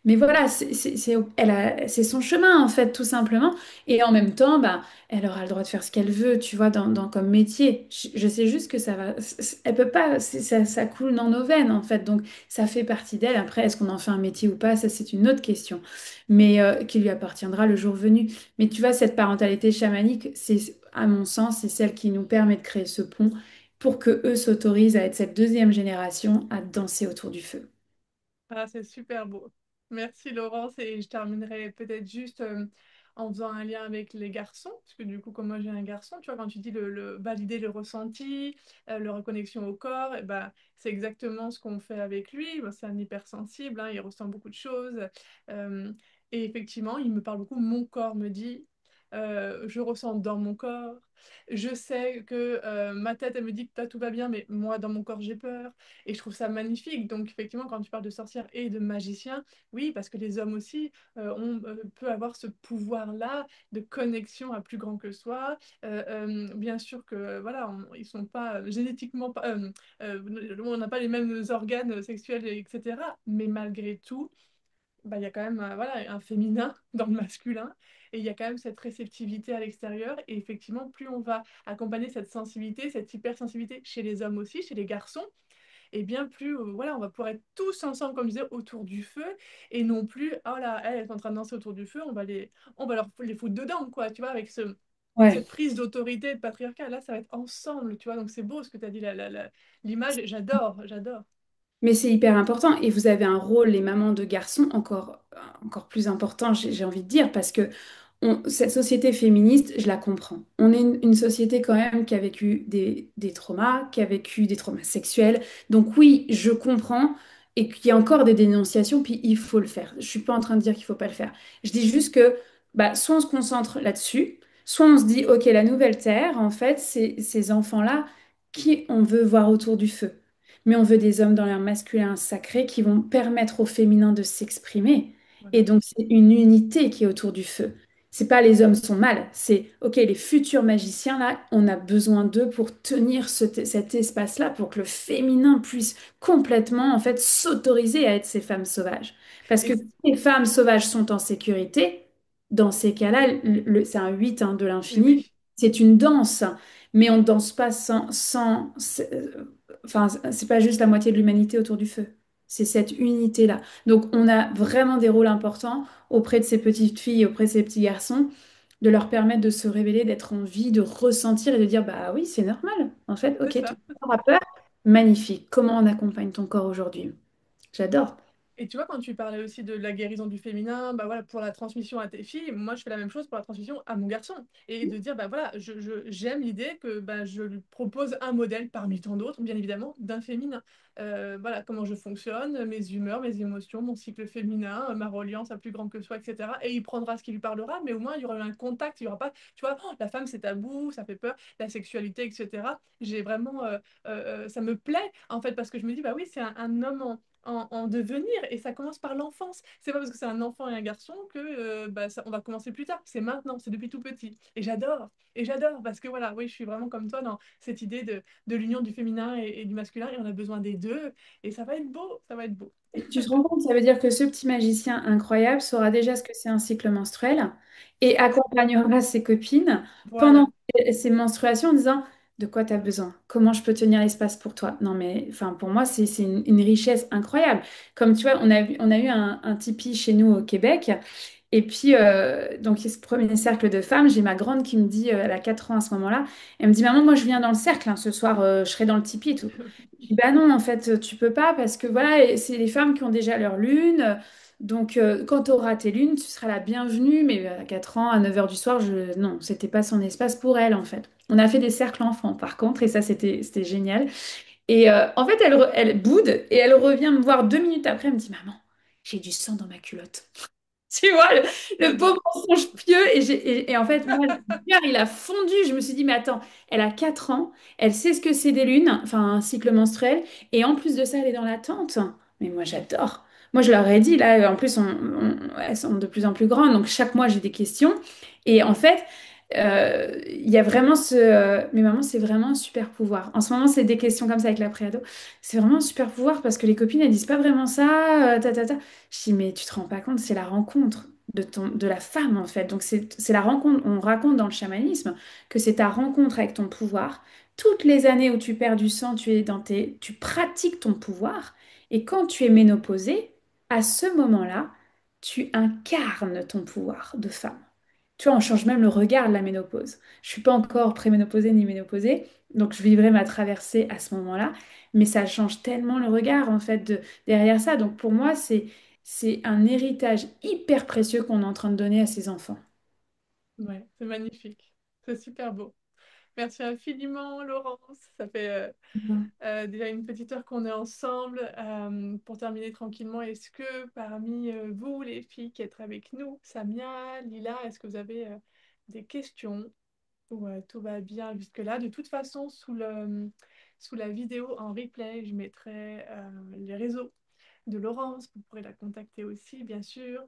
Mais voilà, c'est son chemin, en fait, tout simplement. Et en même temps, bah, elle aura le droit de faire ce qu'elle veut, tu vois, comme métier. Je sais juste que ça va... Elle peut pas... ça coule dans nos veines, en fait. Donc, ça fait partie d'elle. Après, est-ce qu'on en fait un métier ou pas? Ça, c'est une autre question mais qui lui appartiendra le jour venu. Mais tu vois, cette parentalité chamanique, c'est, à mon sens, c'est celle qui nous permet de créer ce pont pour que eux s'autorisent à être cette deuxième génération à danser autour du feu. Ah, c'est super beau. Merci Laurence. Et je terminerai peut-être juste en faisant un lien avec les garçons, parce que du coup, comme moi j'ai un garçon, tu vois, quand tu dis valider le ressenti, le reconnexion au corps, et ben, c'est exactement ce qu'on fait avec lui. Bon, c'est un hypersensible, hein, il ressent beaucoup de choses. Euh, et effectivement, il me parle beaucoup. Mon corps me dit, je ressens dans mon corps. Je sais que ma tête, elle me dit que tout va bien, mais moi, dans mon corps, j'ai peur. Et je trouve ça magnifique. Donc, effectivement, quand tu parles de sorcières et de magiciens, oui, parce que les hommes aussi peut avoir ce pouvoir-là de connexion à plus grand que soi. Bien sûr que, voilà, ils sont pas génétiquement, on n'a pas les mêmes organes sexuels, etc. Mais malgré tout, bah, il y a quand même voilà, un féminin dans le masculin et il y a quand même cette réceptivité à l'extérieur et effectivement plus on va accompagner cette sensibilité, cette hypersensibilité chez les hommes aussi, chez les garçons, et bien plus voilà, on va pouvoir être tous ensemble comme je disais autour du feu et non plus oh là elle est en train de danser autour du feu, on va leur les foutre dedans quoi, tu vois avec Ouais. cette prise d'autorité de patriarcat là ça va être ensemble, tu vois, donc c'est beau ce que tu as dit l'image, j'adore. Mais c'est hyper important et vous avez un rôle, les mamans de garçons, encore plus important, j'ai envie de dire, parce que cette société féministe, je la comprends. On est une société quand même qui a vécu des traumas, qui a vécu des traumas sexuels. Donc oui, je comprends et qu'il y a encore des dénonciations, puis il faut le faire. Je suis pas en train de dire qu'il faut pas le faire. Je dis juste que bah, soit on se concentre là-dessus, soit on se dit, OK, la nouvelle terre, en fait, c'est ces enfants-là qui on veut voir autour du feu. Mais on veut des hommes dans leur masculin sacré qui vont permettre au féminin de s'exprimer. Et Voilà. donc, c'est une unité qui est autour du feu. C'est pas les hommes sont mal, c'est OK, les futurs magiciens, là, on a besoin d'eux pour tenir cet espace-là, pour que le féminin puisse complètement, en fait, s'autoriser à être ces femmes sauvages. Parce que Et si les femmes sauvages sont en sécurité, dans ces cas-là, c'est un 8 hein, de oui, l'infini, oui. c'est une danse. Mais on ne danse pas enfin, c'est pas juste la moitié de l'humanité autour du feu. C'est cette unité-là. Donc, on a vraiment des rôles importants auprès de ces petites filles, auprès de ces petits garçons, de leur permettre de se révéler, d'être en vie, de ressentir et de dire, bah oui, c'est normal. En fait, C'est ok, ton ça. corps a peur. Magnifique. Comment on accompagne ton corps aujourd'hui? J'adore. Et tu vois, quand tu parlais aussi de la guérison du féminin, bah voilà, pour la transmission à tes filles, moi je fais la même chose pour la transmission à mon garçon. Et de dire, bah voilà, j'aime l'idée que bah, je lui propose un modèle parmi tant d'autres, bien évidemment, d'un féminin. Voilà, comment je fonctionne, mes humeurs, mes émotions, mon cycle féminin, ma reliance à plus grand que soi, etc. Et il prendra ce qui lui parlera, mais au moins il y aura eu un contact, il y aura pas, tu vois, oh, la femme c'est tabou, ça fait peur, la sexualité, etc. J'ai vraiment, ça me plaît en fait, parce que je me dis, bah oui, c'est un homme en devenir et ça commence par l'enfance. C'est pas parce que c'est un enfant et un garçon que bah, on va commencer plus tard. C'est maintenant, c'est depuis tout petit. Et j'adore parce que voilà, oui, je suis vraiment comme toi dans cette idée de l'union du féminin et du masculin et on a besoin des deux et ça va être beau, ça va être beau. Tu te rends compte, ça veut dire que ce petit magicien incroyable saura déjà ce que c'est un cycle menstruel et accompagnera ses copines pendant Voilà. ces menstruations en disant de quoi tu as besoin, comment je peux tenir l'espace pour toi. Non mais enfin pour moi c'est une richesse incroyable. Comme tu vois, on a eu un Tipeee chez nous au Québec et puis donc il y a ce premier cercle de femmes, j'ai ma grande qui me dit, elle a 4 ans à ce moment-là, elle me dit maman moi je viens dans le cercle, hein, ce soir je serai dans le Tipeee et tout. Je dis, bah non, en fait, tu peux pas parce que voilà, et c'est les femmes qui ont déjà leur lune. Donc, quand tu auras tes lunes, tu seras la bienvenue. Mais à 4 ans, à 9 heures du soir, non, c'était pas son espace pour elle, en fait. On a fait des cercles enfants, par contre, et ça, c'était génial. Et en fait, elle boude et elle revient me voir 2 minutes après. Elle me dit, maman, j'ai du sang dans ma culotte. Tu vois, le pauvre J'adore. mensonge pieux. Et en fait, moi, le cœur, il a fondu. Je me suis dit, mais attends, elle a 4 ans, elle sait ce que c'est des lunes, enfin un cycle menstruel, et en plus de ça, elle est dans l'attente. Mais moi, j'adore. Moi, je leur ai dit, là, en plus, elles sont de plus en plus grandes, donc chaque mois, j'ai des questions. Et en fait, il y a vraiment mais maman, c'est vraiment un super pouvoir. En ce moment, c'est des questions comme ça avec la préado. C'est vraiment un super pouvoir parce que les copines, elles disent pas vraiment ça, ta. Je dis, mais tu te rends pas compte, c'est la rencontre de la femme en fait. Donc c'est la rencontre, on raconte dans le chamanisme que c'est ta rencontre avec ton pouvoir. Toutes les années où tu perds du sang, tu pratiques ton pouvoir. Et quand tu es ménopausée, à ce moment-là, tu incarnes ton pouvoir de femme. Tu vois, on change même le regard de la ménopause. Je suis pas encore préménopausée ni ménopausée, donc je vivrai ma traversée à ce moment-là. Mais ça change tellement le regard en fait derrière ça. Donc pour moi, c'est un héritage hyper précieux qu'on est en train de donner à ses enfants. Ouais, c'est magnifique. C'est super beau. Merci infiniment, Laurence. Ça fait Mhm. déjà une petite heure qu'on est ensemble. Pour terminer tranquillement, est-ce que parmi vous, les filles qui êtes avec nous, Samia, Lila, est-ce que vous avez des questions ou tout va bien jusque-là? De toute façon, sous la vidéo en replay, je mettrai les réseaux de Laurence. Vous pourrez la contacter aussi, bien sûr,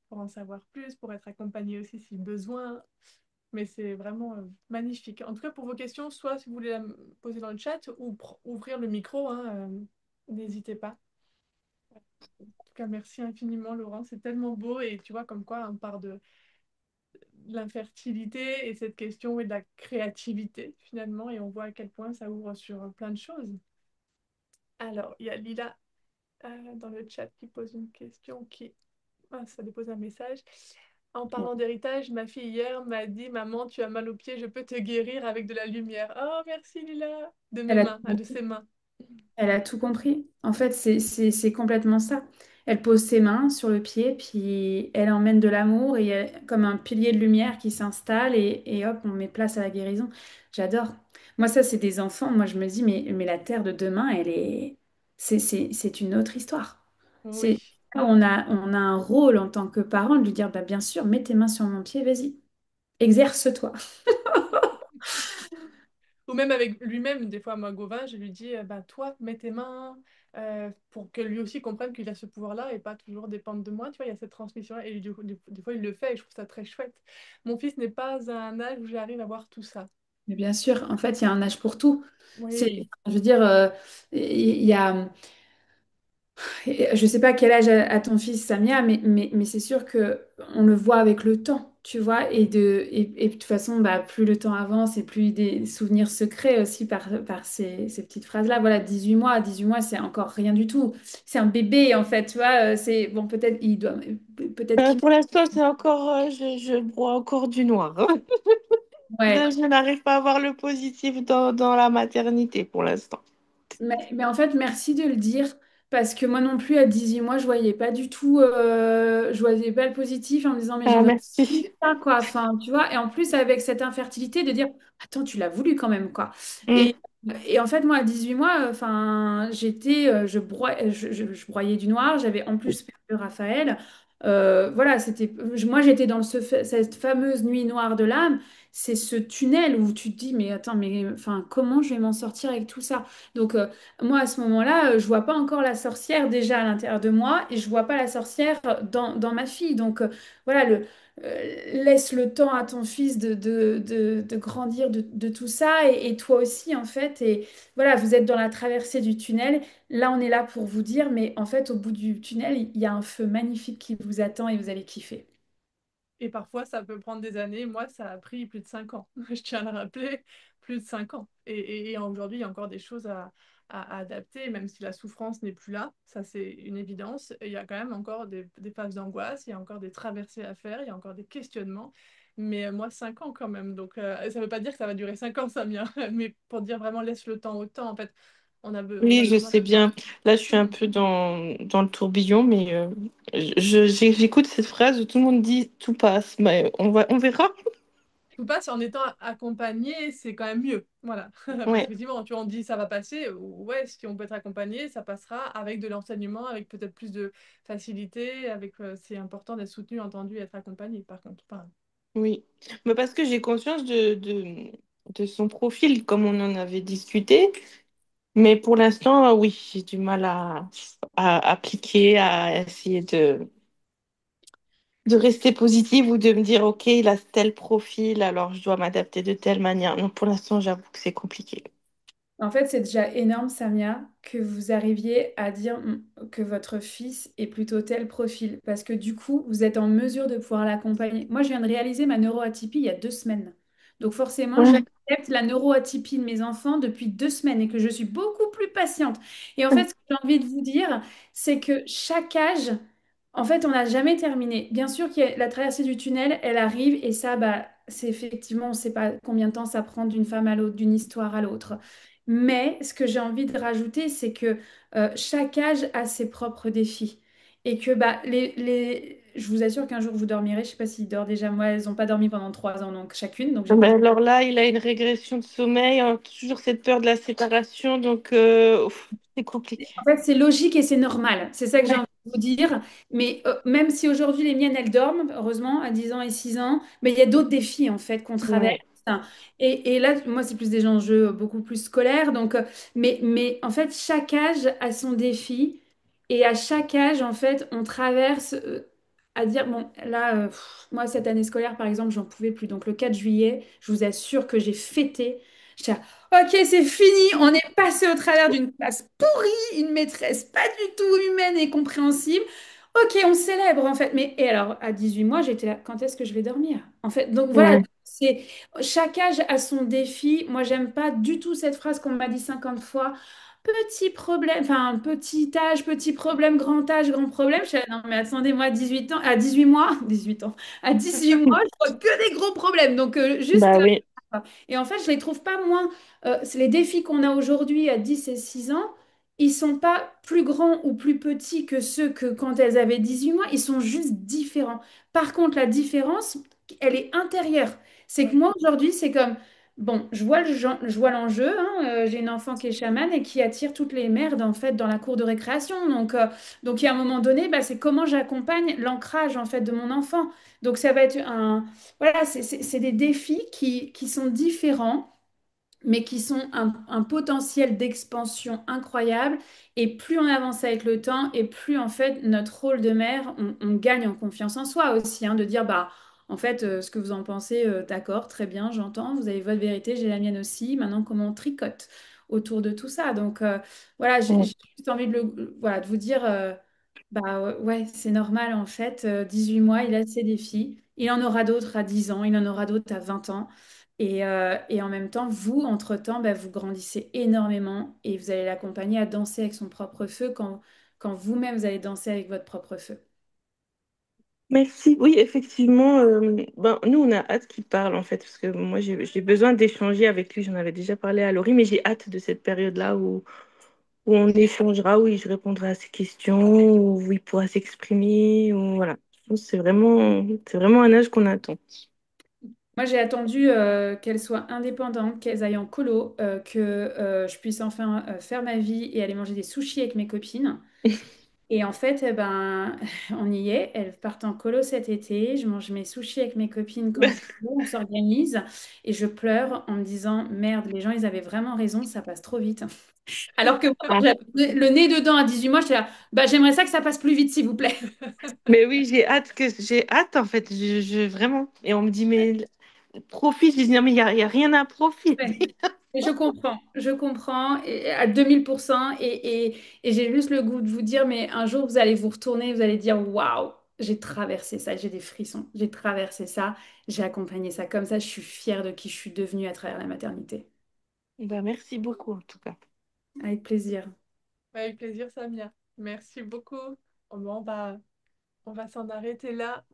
pour en savoir plus, pour être accompagnée aussi si besoin. Mais c'est vraiment magnifique. En tout cas, pour vos questions, soit si vous voulez la poser dans le chat ou ouvrir le micro, hein, n'hésitez pas. En tout cas, merci infiniment, Laurent. C'est tellement beau et tu vois comme quoi on part de l'infertilité et cette question et de la créativité finalement et on voit à quel point ça ouvre sur plein de choses. Alors, il y a Lila dans le chat qui pose une question qui... Ah, ça dépose un message. En parlant d'héritage, ma fille hier m'a dit, Maman, tu as mal aux pieds, je peux te guérir avec de la lumière. Oh, merci Lila. De mes Elle a mains, ah, de ses mains. Elle a tout compris. En fait, c'est complètement ça. Elle pose ses mains sur le pied, puis elle emmène de l'amour et il y a comme un pilier de lumière qui s'installe et hop, on met place à la guérison. J'adore. Moi, ça, c'est des enfants. Moi, je me dis, mais la terre de demain, c'est une autre histoire. Oui. C'est on a un rôle en tant que parent de lui dire, bah, bien sûr, mets tes mains sur mon pied, vas-y, exerce-toi. Ou même avec lui-même, des fois, moi, Gauvin, je lui dis, bah, toi, mets tes mains, pour que lui aussi comprenne qu'il a ce pouvoir-là et pas toujours dépendre de moi. Tu vois, il y a cette transmission et du coup, des fois, il le fait et je trouve ça très chouette. Mon fils n'est pas à un âge où j'arrive à voir tout ça. Mais bien sûr, en fait, il y a un âge pour tout. Oui, Je veux dire, il y a. Je ne sais pas quel âge a ton fils Samia, mais c'est sûr que on le voit avec le temps. tu vois, et de toute façon, bah, plus le temps avance et plus des souvenirs se créent aussi par ces petites phrases-là. Voilà, 18 mois, c'est encore rien du tout. C'est un bébé, en fait, tu vois, c'est, bon, peut-être, il doit, peut-être qu'il... Pour l'instant, c'est encore, je broie encore du noir. Ouais. Je n'arrive pas à voir le positif dans la maternité pour l'instant. Mais en fait, merci de le dire, parce que moi non plus, à 18 mois, je voyais pas du tout, je voyais pas le positif en me disant, mais Ah, j'en aurais plus merci. ça, quoi. Enfin, tu vois, et en plus, avec cette infertilité, de dire, attends, tu l'as voulu quand même, quoi. Mm. Et en fait, moi, à 18 mois, enfin, je broyais du noir, j'avais en plus perdu Raphaël. Voilà, moi, j'étais dans cette fameuse nuit noire de l'âme. C'est ce tunnel où tu te dis, mais attends, mais enfin, comment je vais m'en sortir avec tout ça? Donc, moi, à ce moment-là, je vois pas encore la sorcière déjà à l'intérieur de moi et je vois pas la sorcière dans ma fille. Donc, voilà, laisse le temps à ton fils de grandir de tout ça et toi aussi, en fait. Et voilà, vous êtes dans la traversée du tunnel. Là, on est là pour vous dire, mais en fait, au bout du tunnel, il y a un feu magnifique qui vous attend et vous allez kiffer. Et parfois, ça peut prendre des années. Moi, ça a pris plus de 5 ans. Je tiens à le rappeler, plus de 5 ans. Et aujourd'hui, il y a encore des choses à adapter, même si la souffrance n'est plus là. Ça, c'est une évidence. Et il y a quand même encore des phases d'angoisse, il y a encore des traversées à faire, il y a encore des questionnements. Mais moi, 5 ans quand même. Donc, ça ne veut pas dire que ça va durer 5 ans, Samia. Mais pour dire vraiment, laisse le temps au temps. En fait, on a Oui, je besoin sais de... bien. Là, je suis un peu dans le tourbillon, mais j'écoute cette phrase où tout le monde dit tout passe. Mais on verra. Tout passe en étant accompagné, c'est quand même mieux. Voilà. Parce Ouais, qu'effectivement, tu vois, on dit ça va passer. Ouais, si on peut être accompagné, ça passera avec de l'enseignement, avec peut-être plus de facilité. C'est important d'être soutenu, entendu, et être accompagné, par contre. Enfin, oui. Mais parce que j'ai conscience de son profil, comme on en avait discuté. Mais pour l'instant, oui, j'ai du mal à appliquer, à essayer de rester positive ou de me dire, OK, il a tel profil, alors je dois m'adapter de telle manière. Non, pour l'instant, j'avoue que c'est compliqué. En fait, c'est déjà énorme, Samia, que vous arriviez à dire que votre fils est plutôt tel profil, parce que du coup, vous êtes en mesure de pouvoir l'accompagner. Moi, je viens de réaliser ma neuroatypie il y a 2 semaines. Donc forcément, Ouais. j'accepte la neuroatypie de mes enfants depuis 2 semaines et que je suis beaucoup plus patiente. Et en fait, ce que j'ai envie de vous dire, c'est que chaque âge, en fait, on n'a jamais terminé. Bien sûr qu'il y a la traversée du tunnel, elle arrive, et ça, bah, c'est effectivement, on ne sait pas combien de temps ça prend d'une femme à l'autre, d'une histoire à l'autre. Mais ce que j'ai envie de rajouter, c'est que chaque âge a ses propres défis. Et que bah, je vous assure qu'un jour vous dormirez, je ne sais pas s'ils dorment déjà, moi, elles n'ont pas dormi pendant 3 ans, donc chacune. Donc Ah j'ai ben alors là, il a une régression de sommeil, hein, toujours cette peur de la séparation, donc c'est compliqué. En fait, c'est logique et c'est normal. C'est ça que j'ai Ouais. envie de vous dire. Mais même si aujourd'hui les miennes, elles dorment, heureusement, à 10 ans et 6 ans, mais il y a d'autres défis en fait qu'on traverse. Ouais. Et là, moi, c'est plus des enjeux beaucoup plus scolaires. Donc, mais en fait, chaque âge a son défi. Et à chaque âge, en fait, on traverse à dire, bon, là, moi, cette année scolaire, par exemple, j'en pouvais plus. Donc, le 4 juillet, je vous assure que j'ai fêté. J'étais là, ok, c'est fini, on est passé au travers d'une classe pourrie, une maîtresse pas du tout humaine et compréhensible. Ok, on célèbre en fait. Mais et alors, à 18 mois, j'étais là, quand est-ce que je vais dormir? En fait, donc voilà, Ouais. c'est chaque âge a son défi. Moi, j'aime pas du tout cette phrase qu'on m'a dit 50 fois. Petit problème, enfin, petit âge, petit problème, grand âge, grand problème. Je suis là, non, mais attendez, moi, 18 ans, à 18 mois, 18 ans, à 18 mois, je vois que des gros problèmes. Donc, juste Bah oui. et en fait, je les trouve pas moins. C'est les défis qu'on a aujourd'hui à 10 et 6 ans, ils sont pas plus grands ou plus petits que ceux que quand elles avaient 18 mois, ils sont juste différents. Par contre, la différence, elle est intérieure. C'est que ouais. moi, aujourd'hui, c'est comme, bon, je vois l'enjeu, hein, j'ai une enfant qui est chamane et qui attire toutes les merdes, en fait, dans la cour de récréation. Donc il y a un moment donné, bah, c'est comment j'accompagne l'ancrage, en fait, de mon enfant. Donc, ça va être voilà, c'est des défis qui sont différents, mais qui sont un potentiel d'expansion incroyable. Et plus on avance avec le temps, et plus en fait notre rôle de mère, on gagne en confiance en soi aussi, hein, de dire, bah, en fait, ce que vous en pensez, d'accord, très bien, j'entends, vous avez votre vérité, j'ai la mienne aussi. Maintenant, comment on tricote autour de tout ça? Donc, voilà, j'ai Ouais. juste envie voilà, de vous dire. Bah ouais, c'est normal en fait. 18 mois, il a ses défis. Il en aura d'autres à 10 ans, il en aura d'autres à 20 ans. Et en même temps, vous, entre-temps, bah, vous grandissez énormément et vous allez l'accompagner à danser avec son propre feu quand vous-même vous allez danser avec votre propre feu. Merci. Oui, effectivement, ben, nous, on a hâte qu'il parle, en fait, parce que moi, j'ai besoin d'échanger avec lui. J'en avais déjà parlé à Laurie, mais j'ai hâte de cette période-là où on échangera, où je répondrai à ses questions, où il pourra s'exprimer. Voilà. Je pense que c'est vraiment un âge qu'on attend. Moi, j'ai attendu qu'elles soient indépendantes, qu'elles aillent en colo, que je puisse enfin faire ma vie et aller manger des sushis avec mes copines. Et en fait, eh ben, on y est. Elles partent en colo cet été. Je mange mes sushis avec mes copines quand je peux. On s'organise. Et je pleure en me disant, merde, les gens, ils avaient vraiment raison, ça passe trop vite. Alors que moi, Ah, j'avais le nez dedans à 18 mois, j'étais là, bah, j'aimerais ça que ça passe plus vite, s'il vous plaît. mais oui, j'ai hâte, en fait. Vraiment. Et on me dit, mais profite. Je dis, non, mais il y a rien à Ouais. profiter. Et je comprends à 2000%. Et j'ai juste le goût de vous dire, mais un jour, vous allez vous retourner, vous allez dire, waouh, j'ai traversé ça, j'ai des frissons, j'ai traversé ça, j'ai accompagné ça comme ça, je suis fière de qui je suis devenue à travers la maternité. Ben, merci beaucoup, en tout cas. Avec plaisir. Avec plaisir, Samia. Merci beaucoup. Bon, on va s'en arrêter là.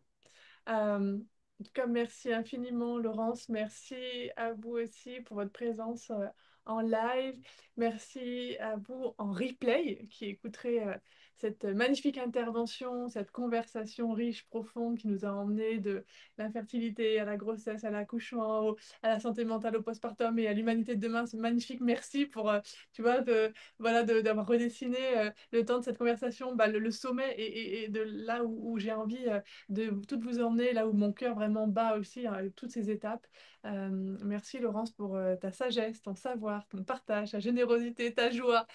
En tout cas, merci infiniment, Laurence. Merci à vous aussi pour votre présence en live. Merci à vous en replay qui écouterez cette magnifique intervention, cette conversation riche, profonde qui nous a emmenés de l'infertilité à la grossesse, à l'accouchement, à la santé mentale, au postpartum et à l'humanité de demain. C'est magnifique. Merci pour, tu vois, d'avoir redessiné le temps de cette conversation, le sommet et de là où j'ai envie de toutes vous emmener là où mon cœur vraiment bat aussi, hein, avec toutes ces étapes. Merci Laurence pour ta sagesse, ton savoir, ton partage, ta générosité, ta joie,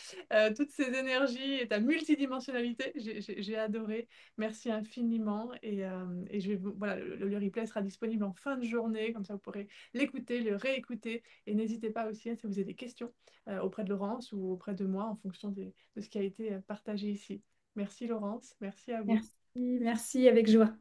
toutes ces énergies et ta multidimensionnalité. J'ai adoré. Merci infiniment. Et voilà, le replay sera disponible en fin de journée, comme ça vous pourrez l'écouter, le réécouter. Et n'hésitez pas aussi, hein, si vous avez des questions auprès de Laurence ou auprès de moi en fonction de ce qui a été partagé ici. Merci Laurence, merci à vous. Merci, merci avec joie.